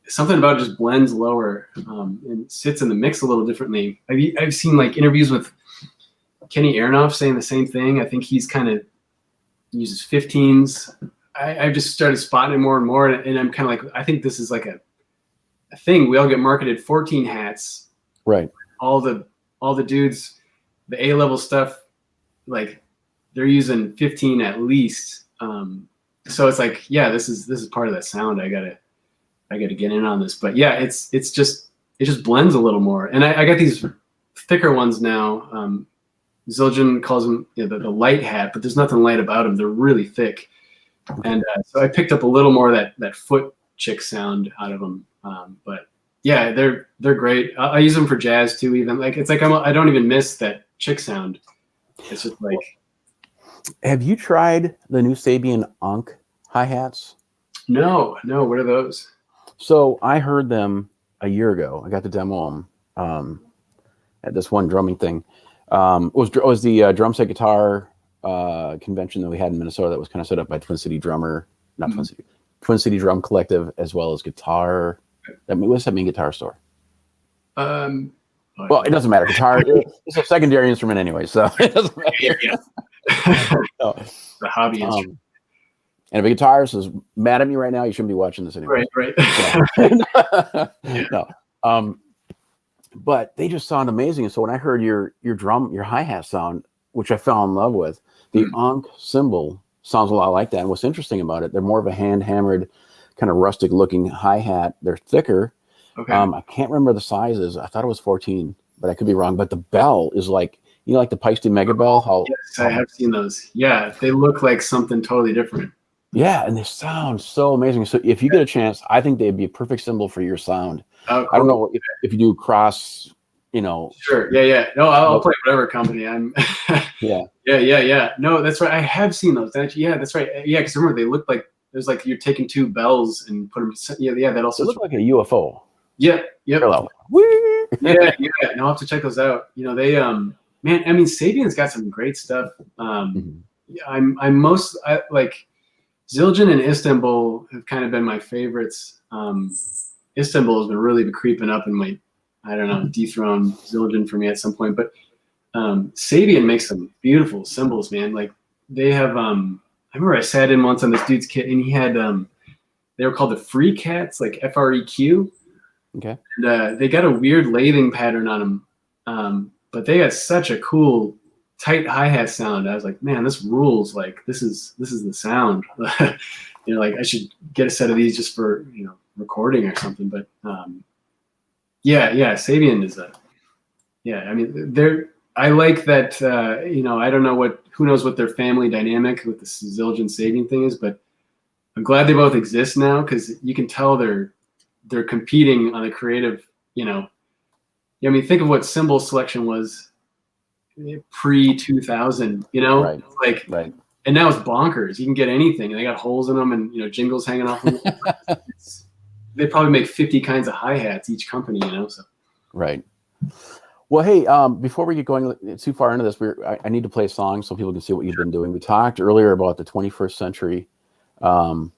something about it just blends lower and sits in the mix a little differently. I've seen like interviews with Kenny Aronoff saying the same thing. I think he's kind of uses 15s. I've just started spotting it more and more, and I'm kind of like, I think this is like a thing. We all get marketed 14 hats. Right. All the dudes, the A-level stuff, like they're using 15 at least. So it's like, yeah, this is part of that sound. I gotta get in on this. But yeah, it just blends a little more. And I got these thicker ones now. Zildjian calls them the light hat, but there's nothing light about them. They're really thick. And so I picked up a little more of that foot chick sound out of them. But yeah, they're great. I use them for jazz too. Even like it's like I don't even miss that chick sound. It's just like. Have you tried the new Sabian Ankh hi-hats? No. What are those? So I heard them a year ago. I got to demo them at this one drumming thing. It was the drum set guitar convention that we had in Minnesota that was kind of set up by Twin City Drum Collective, as well as guitar. What's that mean, guitar store? Well, it doesn't matter. Guitar it's a secondary instrument anyway, so it doesn't matter. Yeah. So, the hobby instrument. And if a guitarist is mad at me right now, you shouldn't be watching this anyway. Right. No. But they just sound amazing. And so when I heard your hi-hat sound, which I fell in love with, the Ankh cymbal sounds a lot like that. And what's interesting about it, they're more of a hand-hammered, kind of rustic-looking hi-hat. They're thicker. Okay. I can't remember the sizes. I thought it was 14, but I could be wrong. But the bell is like, you know, like the Peisty Mega Bell. Yes, I have seen those. Yeah, they look like something totally different. Yeah, and they sound so amazing. So if you get a chance, I think they'd be a perfect symbol for your sound. Oh, cool. I don't know if you do cross, you know. Sure. Yeah. No, I'll play whatever company I'm. Yeah. No, that's right. I have seen those. Yeah, that's right. Yeah, because remember they look like there's like you're taking two bells and put them. Yeah. That also looks like a UFO. Yeah. Hello. Yeah. No, I'll have to check those out. You know, they man. I mean, Sabian's got some great stuff. Yeah, I'm like. Zildjian and Istanbul have kind of been my favorites. Istanbul has been really creeping up and might, I don't know, dethrone Zildjian for me at some point. But Sabian makes some beautiful cymbals, man. Like they have, I remember I sat in once on this dude's kit and he had, they were called the Free Cats, like FREQ. Okay. And they got a weird lathing pattern on them, but they had such a cool tight hi-hat sound. I was like, man, this rules. Like this is the sound. You know, like I should get a set of these just for, you know, recording or something. But yeah, Sabian is I mean, I like that, you know, I don't know who knows what their family dynamic with the Zildjian Sabian thing is, but I'm glad they both exist now because you can tell they're competing on a creative, you know. I mean, think of what cymbal selection was pre-2000, you know, Right. like, right. And now it's bonkers. You can get anything. They got holes in them and, you know, jingles hanging off them. They probably make 50 kinds of hi-hats, each company, you know, so. Right. Well, hey, before we get going too far into this, I need to play a song so people can see what you've been doing. We talked earlier about the 21st century. Oh,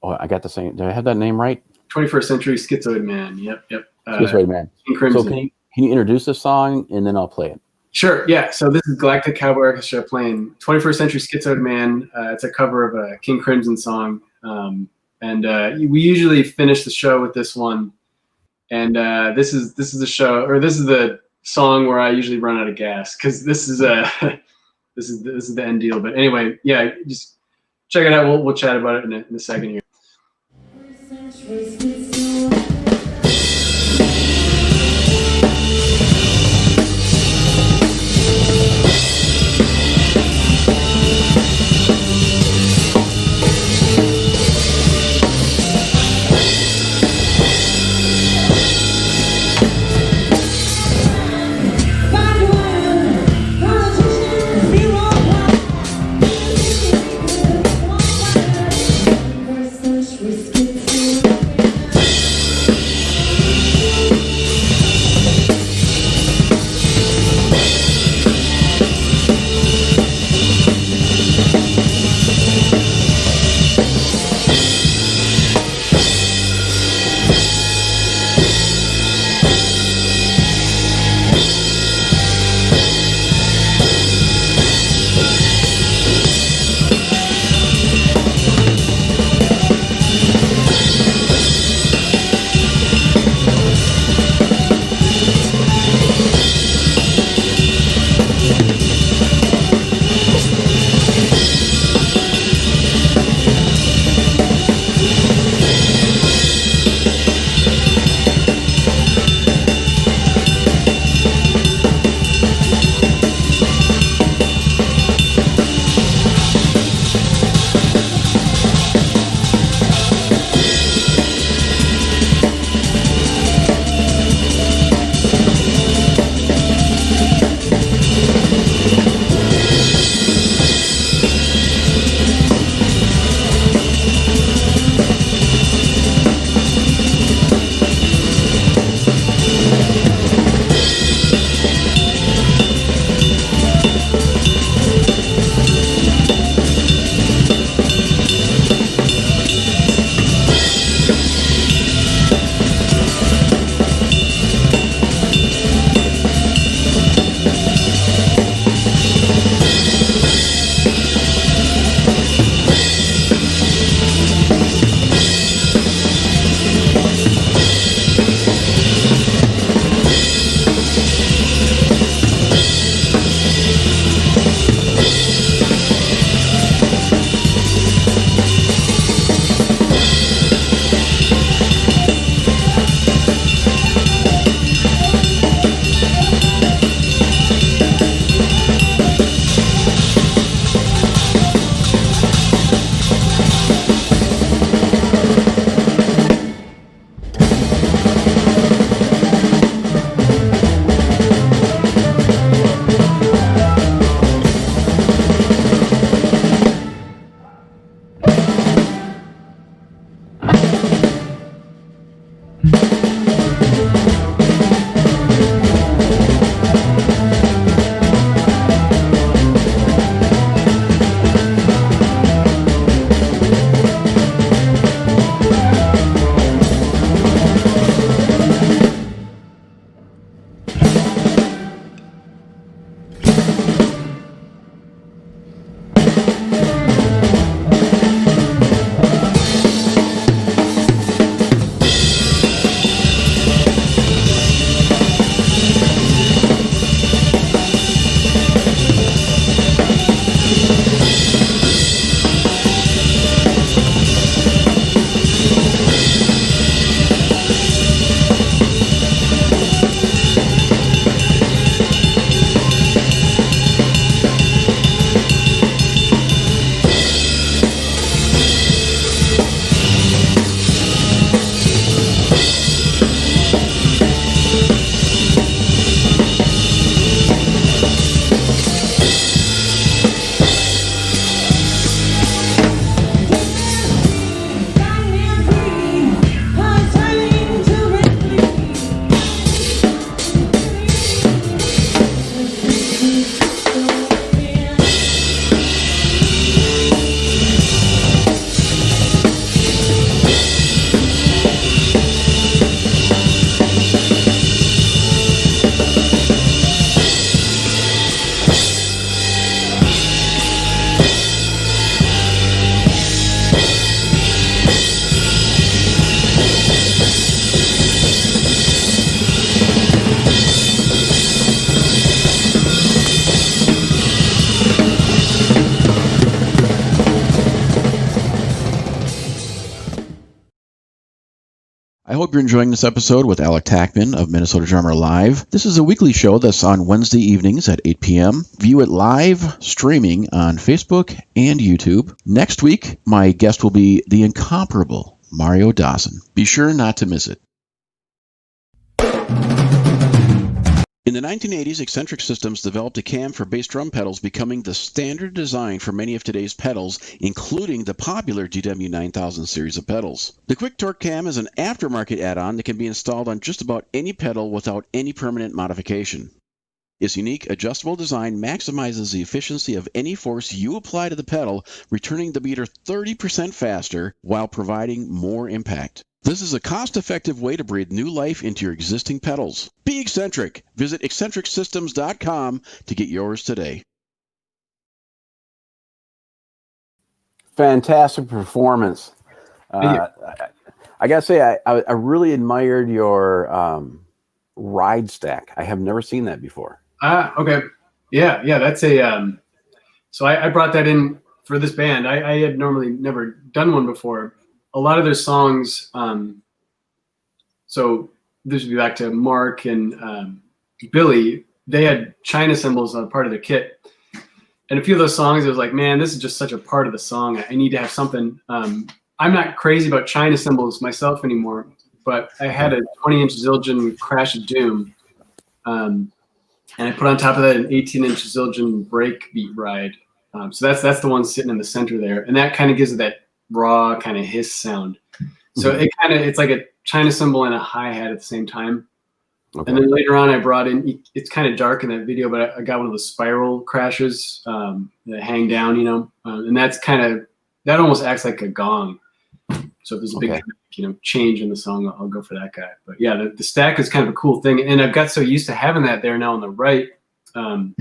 I got the same. Did I have that name right? 21st Century Schizoid Man. Yep. Schizoid Man. King Crimson. So can you introduce the song and then I'll play it? Sure. Yeah. So this is Galactic Cowboy Orchestra playing 21st Century Schizoid Man. It's a cover of a King Crimson song. We usually finish the show with this one. And this is the song where I usually run out of gas, because this is the end deal. But anyway, yeah, just check it out. We'll chat about it in a second here. hope you're enjoying this episode with Alec Tackmann of Minnesota Drummer Live. This is a weekly show that's on Wednesday evenings at 8 p.m. View it live, streaming on Facebook and YouTube. Next week, my guest will be the incomparable Mario Dawson. Be sure not to miss it. In the 1980s, Eccentric Systems developed a cam for bass drum pedals, becoming the standard design for many of today's pedals, including the popular GW 9000 series of pedals. The Quick Torque Cam is an aftermarket add-on that can be installed on just about any pedal without any permanent modification. Its unique adjustable design maximizes the efficiency of any force you apply to the pedal, returning the beater 30% faster while providing more impact. This is a cost-effective way to breathe new life into your existing pedals. Be eccentric. Visit eccentricsystems.com to get yours today. Fantastic performance. I gotta say, I really admired your ride stack. I have never seen that before. Okay. Yeah. That's a, so I brought that in for this band. I had normally never done one before. A lot of their songs, so this would be back to Mark and Billy, they had China cymbals on part of their kit. And a few of those songs, it was like, man, this is just such a part of the song. I need to have something. I'm not crazy about China cymbals myself anymore, but I had a 20-inch Zildjian Crash of Doom. And I put on top of that an 18-inch Zildjian breakbeat ride. So that's the one sitting in the center there. And that kind of gives it that raw kind of hiss sound. So it's like a China cymbal and a hi-hat at the same time. Okay. And then later on I brought in, it's kind of dark in that video, but I got one of those spiral crashes that hang down, and that's that almost acts like a gong. So if there's a big change in the song, I'll go for that guy. But yeah, the stack is kind of a cool thing. And I've got so used to having that there now on the right. I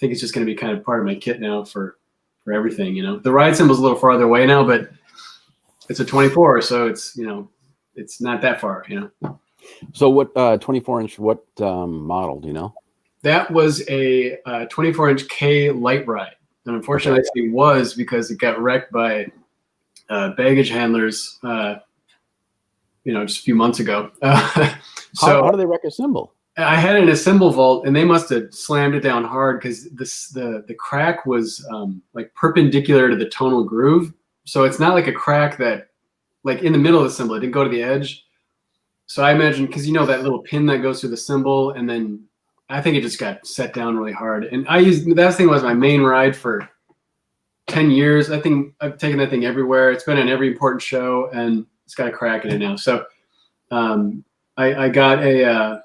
think it's just going to be kind of part of my kit now for everything, The ride cymbal's a little farther away now, but it's a 24, so it's, it's not that far, So what 24-inch, what model, do you know? That was a 24-inch K light ride. And unfortunately, it was because it got wrecked by baggage handlers, just a few months ago. How do they wreck a cymbal? I had it in a cymbal vault, and they must have slammed it down hard because the crack was like perpendicular to the tonal groove. So it's not like a crack that, like in the middle of the cymbal, it didn't go to the edge. So I imagine, because that little pin that goes through the cymbal, and then I think it just got set down really hard. And that thing was my main ride for 10 years. I think I've taken that thing everywhere. It's been in every important show, and it's got a crack in it now. So I got a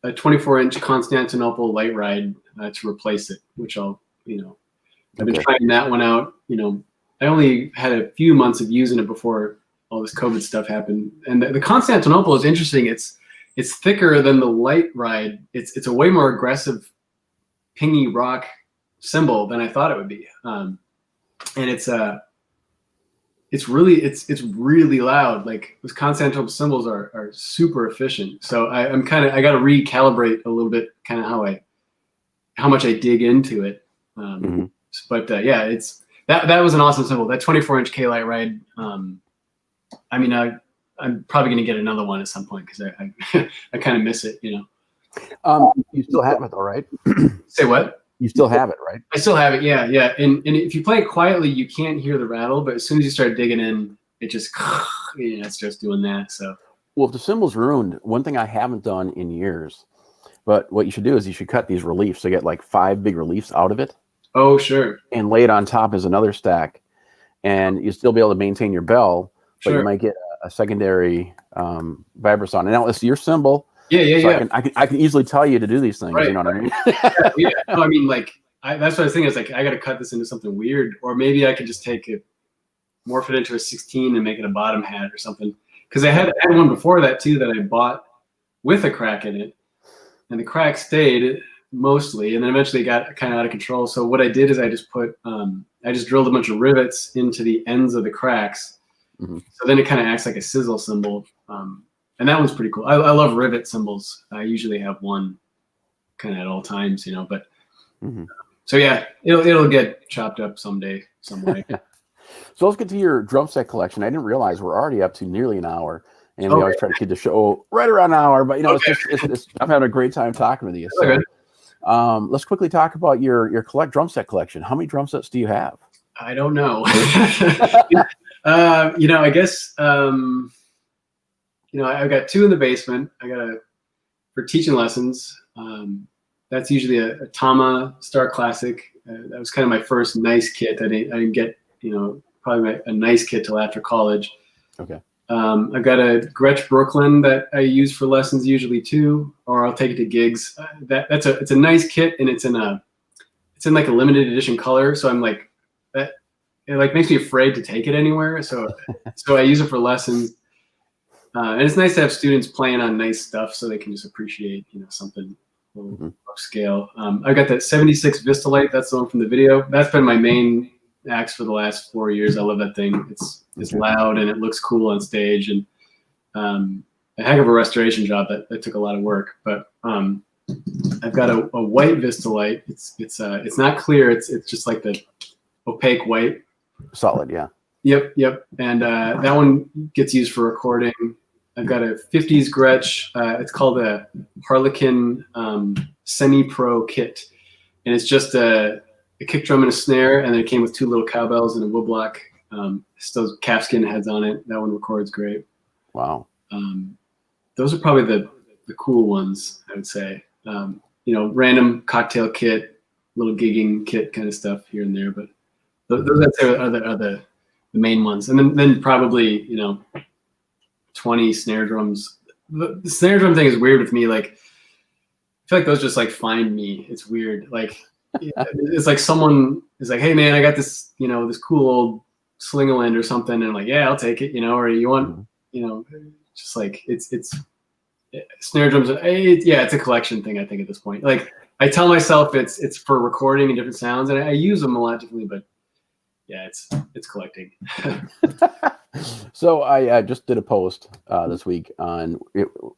24-inch Constantinople light ride to replace it, which I've been trying that one out. I only had a few months of using it before all this COVID stuff happened. And the Constantinople is interesting. It's thicker than the light ride. It's a way more aggressive pingy rock cymbal than I thought it would be. And it's really loud. Like those Constantinople cymbals are super efficient. So I got to recalibrate a little bit kind of how much I dig into it. But it's that was an awesome cymbal. That 24-inch K light ride. I'm probably going to get another one at some point because I kind of miss it, You still have it though, right? Say what? You still have it, right? I still have it, yeah. And if you play it quietly, you can't hear the rattle, but as soon as you start digging in, it just it starts doing that. So, well, if the cymbal's ruined, one thing I haven't done in years, but what you should do is you should cut these reliefs. So get like 5 big reliefs out of it. Oh, sure. And lay it on top as another stack, and you still be able to maintain your bell, but you might get a secondary vibrason. And now it's your cymbal. Yeah. I can easily tell you to do these things. Right. You know what I mean? Yeah. No, I mean, that's what I was thinking. Is like I got to cut this into something weird, or maybe I could just take it, morph it into a 16 and make it a bottom hat or something. Because I had one before that too that I bought with a crack in it, and the crack stayed mostly, and then eventually it got kind of out of control. So what I did is I just drilled a bunch of rivets into the ends of the cracks. So then it kind of acts like a sizzle cymbal. And that one's pretty cool. I love rivet cymbals. I usually have one kind of at all times, but so yeah, it'll get chopped up someday, some way. So let's get to your drum set collection. I didn't realize we're already up to nearly an hour. and we always try to keep the show right around an hour. But I'm having a great time talking with you. So, let's quickly talk about your drum set collection. How many drum sets do you have? I don't know. I guess I've got 2 in the basement. I got for teaching lessons. That's usually a Tama Star Classic. That was kind of my first nice kit. I didn't get probably a nice kit till after college. Okay. I've got a Gretsch Brooklyn that I use for lessons usually too, or I'll take it to gigs. It's a nice kit, and it's in like a limited edition color. So I'm like, that it like makes me afraid to take it anywhere. So I use it for lessons. And it's nice to have students playing on nice stuff so they can just appreciate, something a little upscale. I've got that 76 Vistalite. That's the one from the video. That's been my main axe for the last 4 years. I love that thing. It's loud and it looks cool on stage, and a heck of a restoration job that took a lot of work. But I've got a white Vistalite. It's not clear. It's just like the opaque white. Solid, yeah. Yep. And that one gets used for recording. I've got a 50s Gretsch. It's called a Harlequin semi-pro kit. And it's just a kick drum and a snare, and then it came with 2 little cowbells and a woodblock. Still calfskin heads on it. That one records great. Wow. Those are probably the cool ones, I would say. Random cocktail kit, little gigging kit kind of stuff here and there. But those are the main ones. And then probably, 20 snare drums. The snare drum thing is weird with me. Like, I feel like those just like find me. It's weird. Like, it's like someone is like, hey man, I got this, this cool old Slingerland or something. And I'm like, yeah, I'll take it, or you want, just like, it's snare drums. It's a collection thing, I think, at this point. Like, I tell myself it's for recording and different sounds, and I use them a lot differently, but yeah, it's collecting. So I just did a post this week on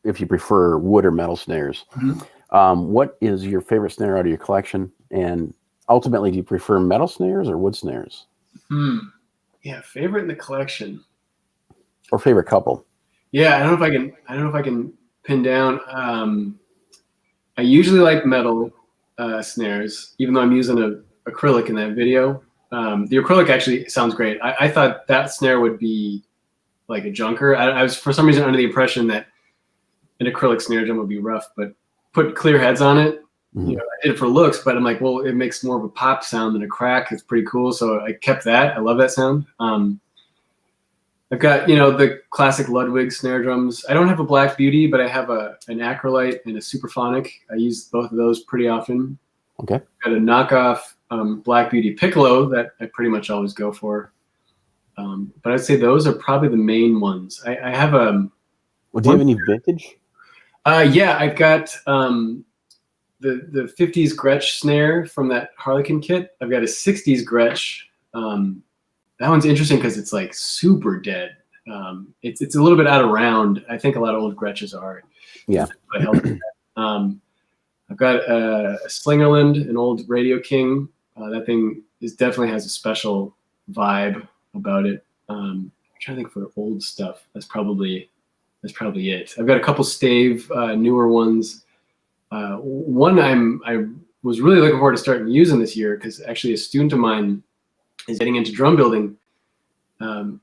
if you prefer wood or metal snares. Mm-hmm. What is your favorite snare out of your collection? And ultimately, do you prefer metal snares or wood snares? Yeah, favorite in the collection. Or favorite couple? Yeah, I don't know if I can pin down. I usually like metal snares, even though I'm using an acrylic in that video. The acrylic actually sounds great. I thought that snare would be like a junker. I was for some reason under the impression that an acrylic snare drum would be rough, but put clear heads on it. Mm-hmm. I did it for looks, but I'm like, well, it makes more of a pop sound than a crack. It's pretty cool, so I kept that. I love that sound. I've got the classic Ludwig snare drums. I don't have a Black Beauty, but I have an Acrolite and a Superphonic. I use both of those pretty often. Okay. I've got a knockoff Black Beauty Piccolo that I pretty much always go for. But I'd say those are probably the main ones. I have a. Well, do you have any vintage? Yeah, I've got the 50s Gretsch snare from that Harlequin kit. I've got a 60s Gretsch. That one's interesting because it's like super dead. It's a little bit out of round. I think a lot of old Gretches are. Yeah. I've got a Slingerland, an old Radio King. That thing definitely has a special vibe about it. I'm trying to think for old stuff. That's probably it. I've got a couple Stave newer ones. One I was really looking forward to starting using this year because actually a student of mine is getting into drum building.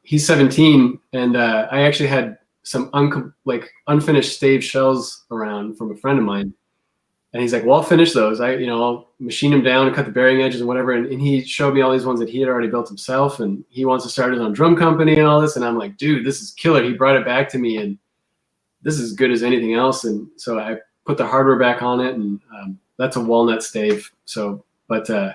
He's 17, and I actually had some unfinished Stave shells around from a friend of mine. And he's like, well, I'll finish those. I'll machine them down and cut the bearing edges and whatever. And he showed me all these ones that he had already built himself. And he wants to start his own drum company and all this. And I'm like, dude, this is killer. He brought it back to me, and this is as good as anything else. And so I put the hardware back on it, and that's a walnut Stave. So, yeah.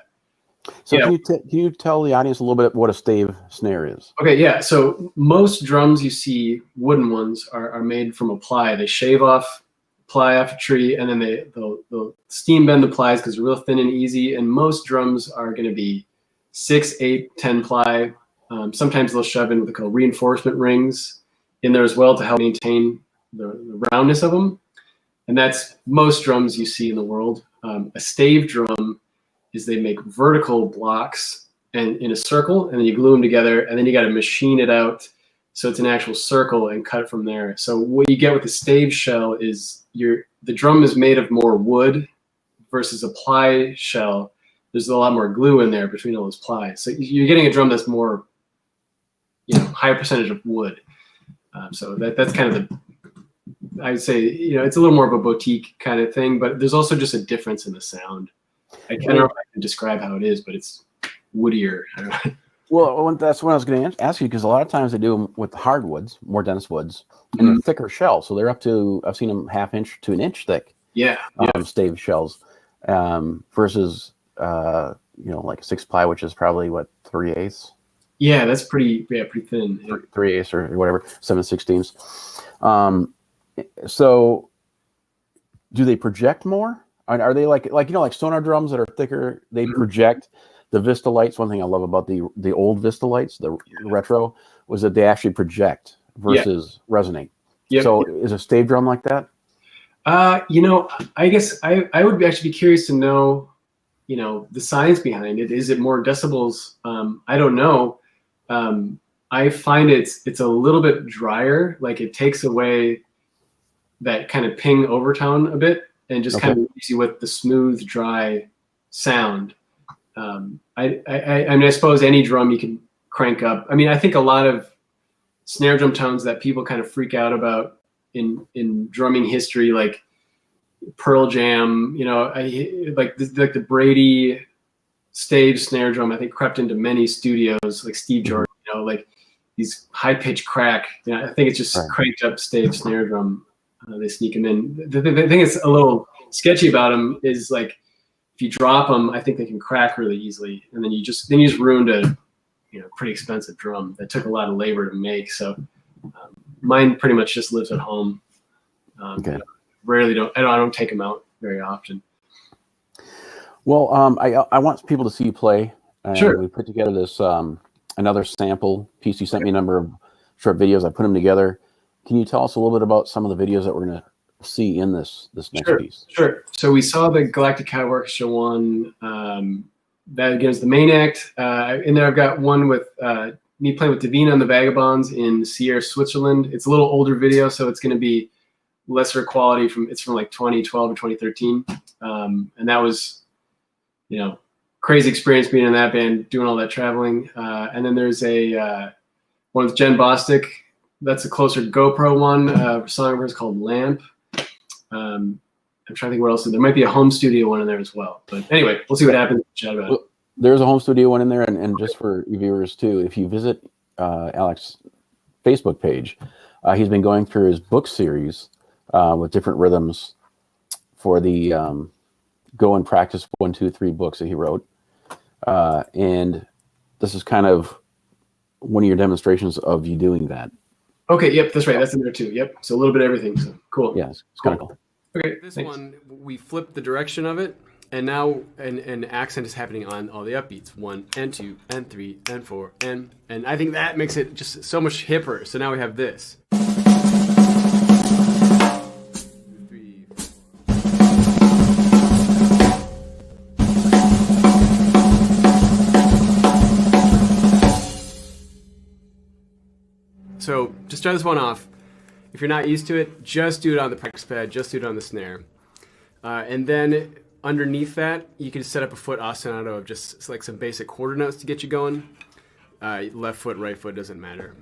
Can you tell the audience a little bit what a Stave snare is? Okay, yeah. So most drums you see, wooden ones, are made from a ply. They shave off ply off a tree, and then they'll steam bend the plies because they're real thin and easy. And most drums are going to be 6, 8, 10 ply. Sometimes they'll shove in what they call reinforcement rings in there as well to help maintain the roundness of them. And that's most drums you see in the world. A Stave drum is they make vertical blocks and in a circle, and then you glue them together, and then you got to machine it out So it's an actual circle and cut it from there. So what you get with the stave shell is the drum is made of more wood versus a ply shell. There's a lot more glue in there between all those plies. So you're getting a drum that's more, higher percentage of wood. So that's kind of I'd say, it's a little more of a boutique kind of thing, but there's also just a difference in the sound. I don't know if I can describe how it is, but it's woodier. I don't know. Well, that's what I was going to ask you, because a lot of times they do them with hardwoods, more dense woods, and they're thicker shells. So they're up to, I've seen them 1/2 inch to 1 inch thick. Yeah. Stave shells, versus, like a 6-ply, which is probably what, 3/8. Yeah, that's pretty thin. Yeah. 3/8 or whatever, 7/16. So do they project more? Are they like sonar drums that are thicker? They project. The Vista lights. One thing I love about the old Vista lights, the retro, was that they actually project versus resonate. Yep. So is a stave drum like that? I guess I would actually be curious to know, the science behind it. Is it more decibels? I don't know. I find it's a little bit drier. Like it takes away that kind of ping overtone a bit and just kind of leaves you with the smooth, dry sound. I suppose any drum you can crank up. I mean, I think a lot of snare drum tones that people kind of freak out about in drumming history, like Pearl Jam, like the Brady stave snare drum, I think crept into many studios, like Steve Jordan, like these high pitched crack. I think it's just cranked up stave snare drum. They sneak them in. The thing that's a little sketchy about them is like, if you drop them, I think they can crack really easily, and then you just ruined a pretty expensive drum that took a lot of labor to make. So mine pretty much just lives at home. I don't take them out very often. Well, I want people to see you play. Sure. We put together this another sample piece. You sent me a number of short videos. I put them together. Can you tell us a little bit about some of the videos that we're going to see in this next piece? Sure. So we saw the Galactic Cowboy Orchestra one. That again is the main act. In there I've got one with me playing with Davina and the Vagabonds in Sierre, Switzerland. It's a little older video, so it's going to be lesser quality. It's from like 2012 or 2013. And that was, crazy experience being in that band, doing all that traveling. And then there's a one with Jenn Bostic. That's a closer GoPro one. A song of hers called Lamp. I'm trying to think what else. There might be a home studio one in there as well. But anyway, we'll see what happens. Chat about it. There's a home studio one in there, and just for you viewers too, if you visit Alec's Facebook page, he's been going through his book series with different rhythms for the Go and Practice 1, 2, 3 books that he wrote, and this is kind of one of your demonstrations of you doing that. Okay, yep, that's right. That's in there too. Yep. So a little bit of everything. So cool. Yeah, it's kind of cool. Okay, this one, we flipped the direction of it, and now an accent is happening on all the upbeats. 1 and 2 and 3 and 4 and I think that makes it just so much hipper. So now we have this. 3, 4. So just try this one off. If you're not used to it, just do it on the practice pad, just do it on the snare. And then underneath that, you can set up a foot ostinato of just like some basic quarter notes to get you going. Left foot, right foot, doesn't matter.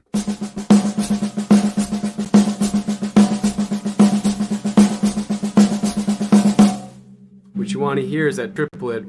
What you want to hear is that triplet.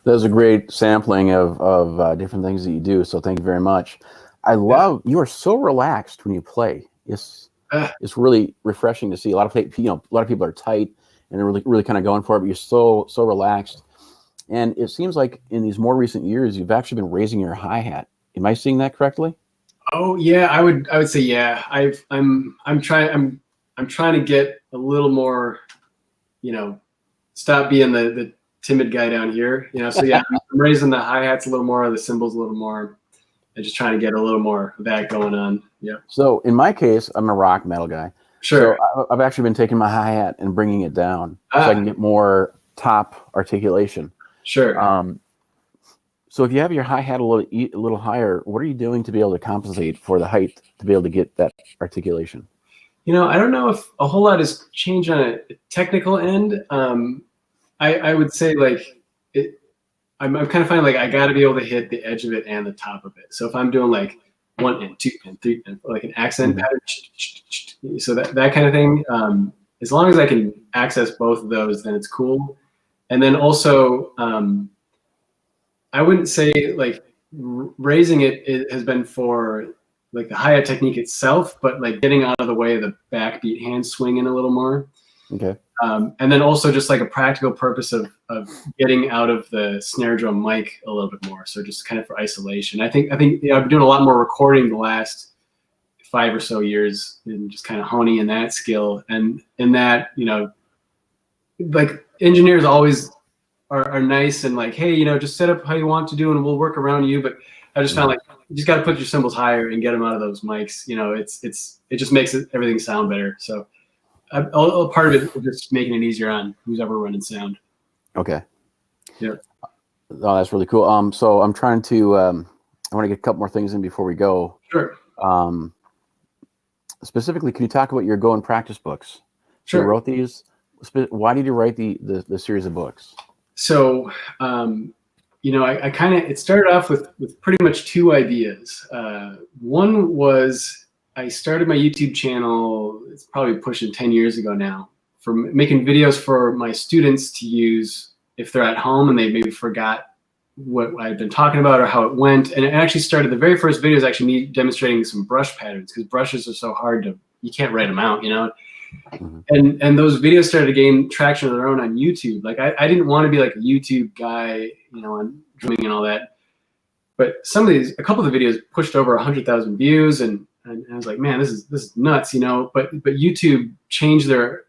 That was a great sampling of different things that you do. So thank you very much. I love you are so relaxed when you play. It's really refreshing to see. A lot of people are tight and they're really kind of going for it, but you're so relaxed. And it seems like in these more recent years, you've actually been raising your hi-hat. Am I seeing that correctly? Oh yeah, I would say yeah. I'm trying to get a little more, stop being the timid guy down here, So yeah, I'm raising the hi-hats a little more, the cymbals a little more, and just trying to get a little more of that going on. Yeah. So in my case, I'm a rock metal guy. Sure. So I've actually been taking my hi-hat and bringing it down so I can get more top articulation. Sure. So if you have your hi-hat a little higher, what are you doing to be able to compensate for the height to be able to get that articulation? I don't know if a whole lot has changed on a technical end. I would say I'm kind of finding like I got to be able to hit the edge of it and the top of it. So if I'm doing like 1 and 2 and 3 and like an accent pattern, so that kind of thing, as long as I can access both of those, then it's cool. And then also, I wouldn't say like raising it has been for like the hi-hat technique itself, but like getting out of the way of the backbeat hand swinging a little more. Okay. And then also just like a practical purpose of getting out of the snare drum mic a little bit more. So just kind of for isolation. I think I've been doing a lot more recording the last 5 or so years and just kind of honing in that skill. And in that, like engineers always are nice and like, hey, just set up how you want to do and we'll work around you. But I just found like you just got to put your cymbals higher and get them out of those mics. It just makes everything sound better. So a part of it is just making it easier on who's ever running sound. Okay. Yeah. Oh, that's really cool. So I'm trying to I want to get a couple more things in before we go. Sure. Specifically, can you talk about your GoAndPractice books? Sure. You wrote these. Why did you write the series of books? So, I kind of, it started off with pretty much 2 ideas. One was I started my YouTube channel, it's probably pushing 10 years ago now, for making videos for my students to use if they're at home and they maybe forgot what I'd been talking about or how it went. And it actually started, the very first video is actually me demonstrating some brush patterns because brushes are so hard you can't write them out, Mm-hmm. And those videos started to gain traction of their own on YouTube. Like I didn't want to be like a YouTube guy, on drumming and all that. But a couple of the videos pushed over 100,000 views, and I was like, man, this is nuts, But YouTube changed their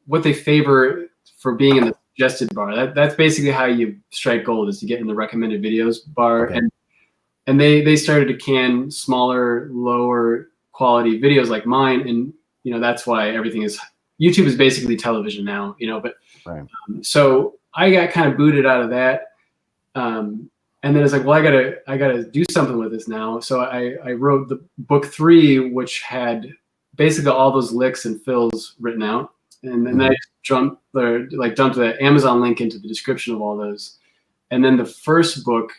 what they favor for being in the suggested bar. That's basically how you strike gold, is to get in the recommended videos bar. Okay. And they started to can smaller, lower quality videos like mine, and that's why YouTube is basically television now, but right. So I got kind of booted out of that. And then it's like, well, I gotta do something with this now. So I wrote the book 3, which had basically all those licks and fills written out. And then I dumped the Amazon link into the description of all those. And then the first book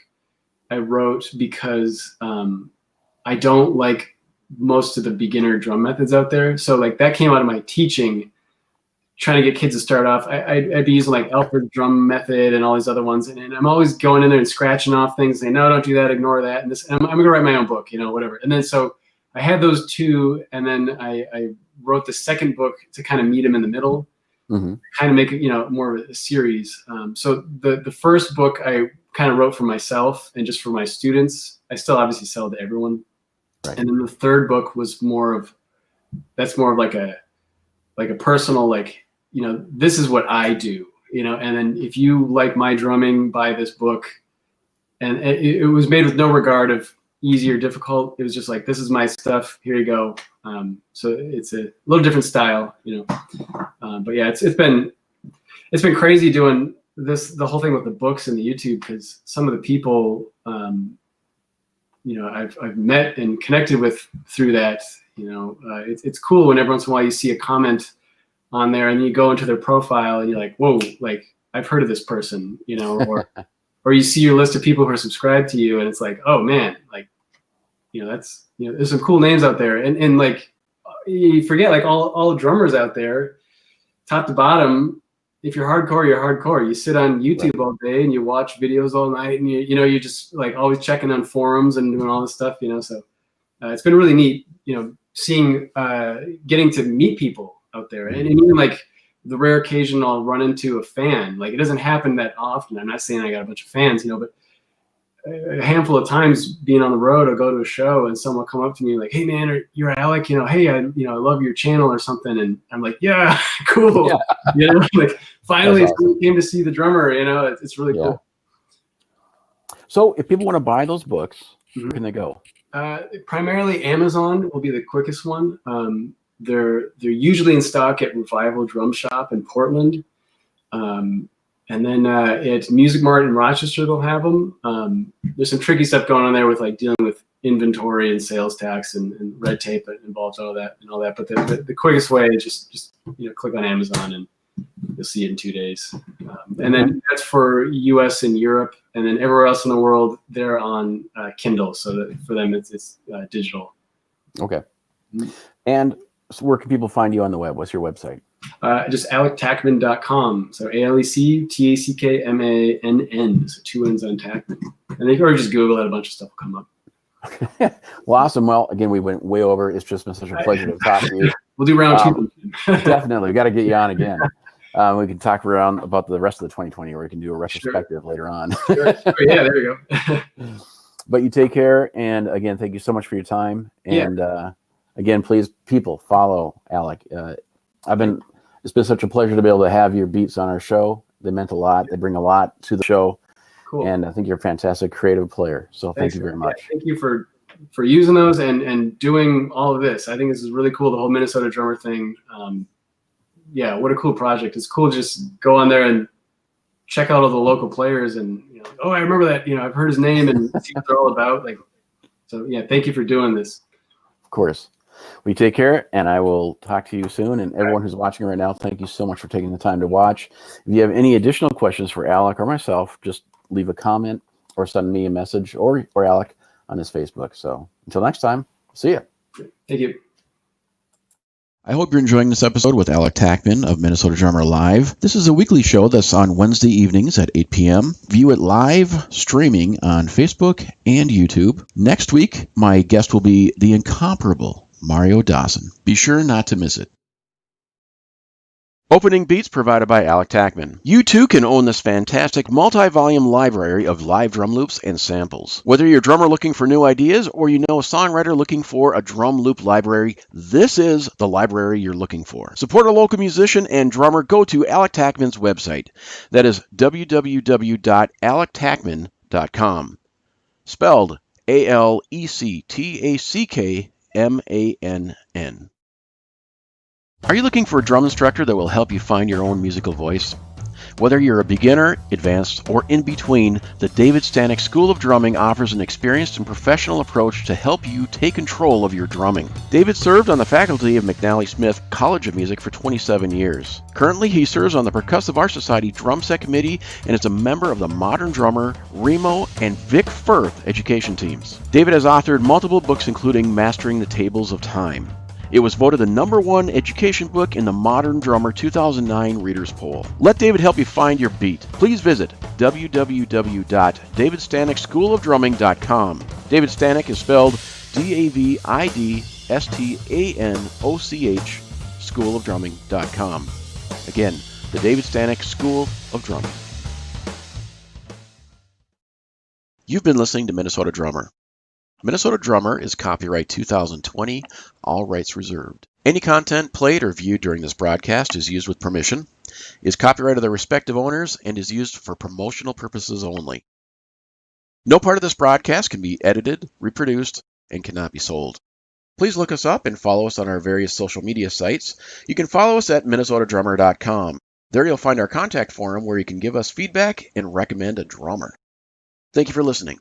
I wrote because I don't like most of the beginner drum methods out there. So like that came out of my teaching, trying to get kids to start off. I'd be using like Alfred's drum method and all these other ones. And I'm always going in there and scratching off things, saying, no, don't do that, ignore that. And I'm going to write my own book, whatever. And then so I had those 2, and then I wrote the second book to kind of meet them in the middle, kind of make it, more of a series. So the first book I kind of wrote for myself and just for my students. I still obviously sell to everyone. Right. And then the third book was more of like a personal, like, this is what I do, and then if you like my drumming, buy this book. And it was made with no regard of easy or difficult. It was just like, this is my stuff, here you go. So it's a little different style, but yeah, it's been crazy doing the whole thing with the books and the YouTube, because some of the people, I've met and connected with through that. It's cool when every once in a while you see a comment on there and you go into their profile and you're like, whoa, like I've heard of this person, or you see your list of people who are subscribed to you and it's like, oh man, like, that's, there's some cool names out there. And like, you forget, like all drummers out there, top to bottom, if you're hardcore, you're hardcore. You sit on YouTube all day and you watch videos all night, and you just like always checking on forums and doing all this stuff, So it's been really neat, seeing, getting to meet people out there, and even like the rare occasion I'll run into a fan. Like, it doesn't happen that often. I'm not saying I got a bunch of fans, but a handful of times being on the road, I'll go to a show and someone will come up to me like, "Hey man, you're Alec, hey, I love your channel," or something. And I'm like, "Yeah, cool." Yeah. Like finally awesome. Someone came to see the drummer, it's really cool. So if people want to buy those books, where can they go? Primarily Amazon will be the quickest one. They're usually in stock at Revival Drum Shop in Portland. And then at Music Mart in Rochester, they'll have them. There's some tricky stuff going on there with like dealing with inventory and sales tax and red tape that involves all that. But the quickest way is just click on Amazon and you'll see it in 2 days. And then that's for US and Europe, and then everywhere else in the world they're on Kindle. So that for them it's digital. Okay. And so where can people find you on the web? What's your website? Just alectackmann.com. So AlecTackmann. So 2 N's on Tackman. And they can just Google it. A bunch of stuff will come up. Well, awesome. Well, again, we went way over. It's just been such a pleasure to talk to you. We'll do round 2. Definitely. We got to get you on again. We can talk around about the rest of the 2020, or we can do a retrospective later on. Sure. Yeah, there you go. But you take care. And again, thank you so much for your time. And again, please, people, follow Alec. It's been such a pleasure to be able to have your beats on our show. They meant a lot. They bring a lot to the show. Cool. And I think you're a fantastic creative player. So thank you very much. Yeah, thank you for using those and doing all of this. I think this is really cool, the whole Minnesota drummer thing. What a cool project. It's cool to just go on there and check out all the local players and, I remember that, I've heard his name and see what they're all about. Thank you for doing this. Of course. We take care, and I will talk to you soon. And everyone who's watching right now, thank you so much for taking the time to watch. If you have any additional questions for Alec or myself, just leave a comment or send me a message or Alec on his Facebook. So until next time, see you. Thank you. I hope you're enjoying this episode with Alec Tackmann of Minnesota Drummer Live. This is a weekly show that's on Wednesday evenings at 8 p.m. View it live streaming on Facebook and YouTube. Next week, my guest will be the incomparable Mario Dawson. Be sure not to miss it. Opening beats provided by Alec Tackmann. You too can own this fantastic multi-volume library of live drum loops and samples. Whether you're a drummer looking for new ideas or a songwriter looking for a drum loop library, this is the library you're looking for. Support a local musician and drummer. Go to Alec Tackmann's website. That is www.alectackmann.com. Spelled AlecTackmann. Are you looking for a drum instructor that will help you find your own musical voice? Whether you're a beginner, advanced, or in between, the David Stanek School of Drumming offers an experienced and professional approach to help you take control of your drumming. David served on the faculty of McNally Smith College of Music for 27 years. Currently, he serves on the Percussive Art Society Drum Set Committee and is a member of the Modern Drummer, Remo, and Vic Firth education teams. David has authored multiple books including Mastering the Tables of Time. It was voted the #1 education book in the Modern Drummer 2009 Readers Poll. Let David help you find your beat. Please visit www.davidstanekschoolofdrumming.com. David Stanek is spelled DAVIDSTANOCH, schoolofdrumming.com. Again, the David Stanek School of Drumming. You've been listening to Minnesota Drummer. Minnesota Drummer is copyright 2020, all rights reserved. Any content played or viewed during this broadcast is used with permission, is copyright of their respective owners, and is used for promotional purposes only. No part of this broadcast can be edited, reproduced, and cannot be sold. Please look us up and follow us on our various social media sites. You can follow us at minnesotadrummer.com. There you'll find our contact forum where you can give us feedback and recommend a drummer. Thank you for listening.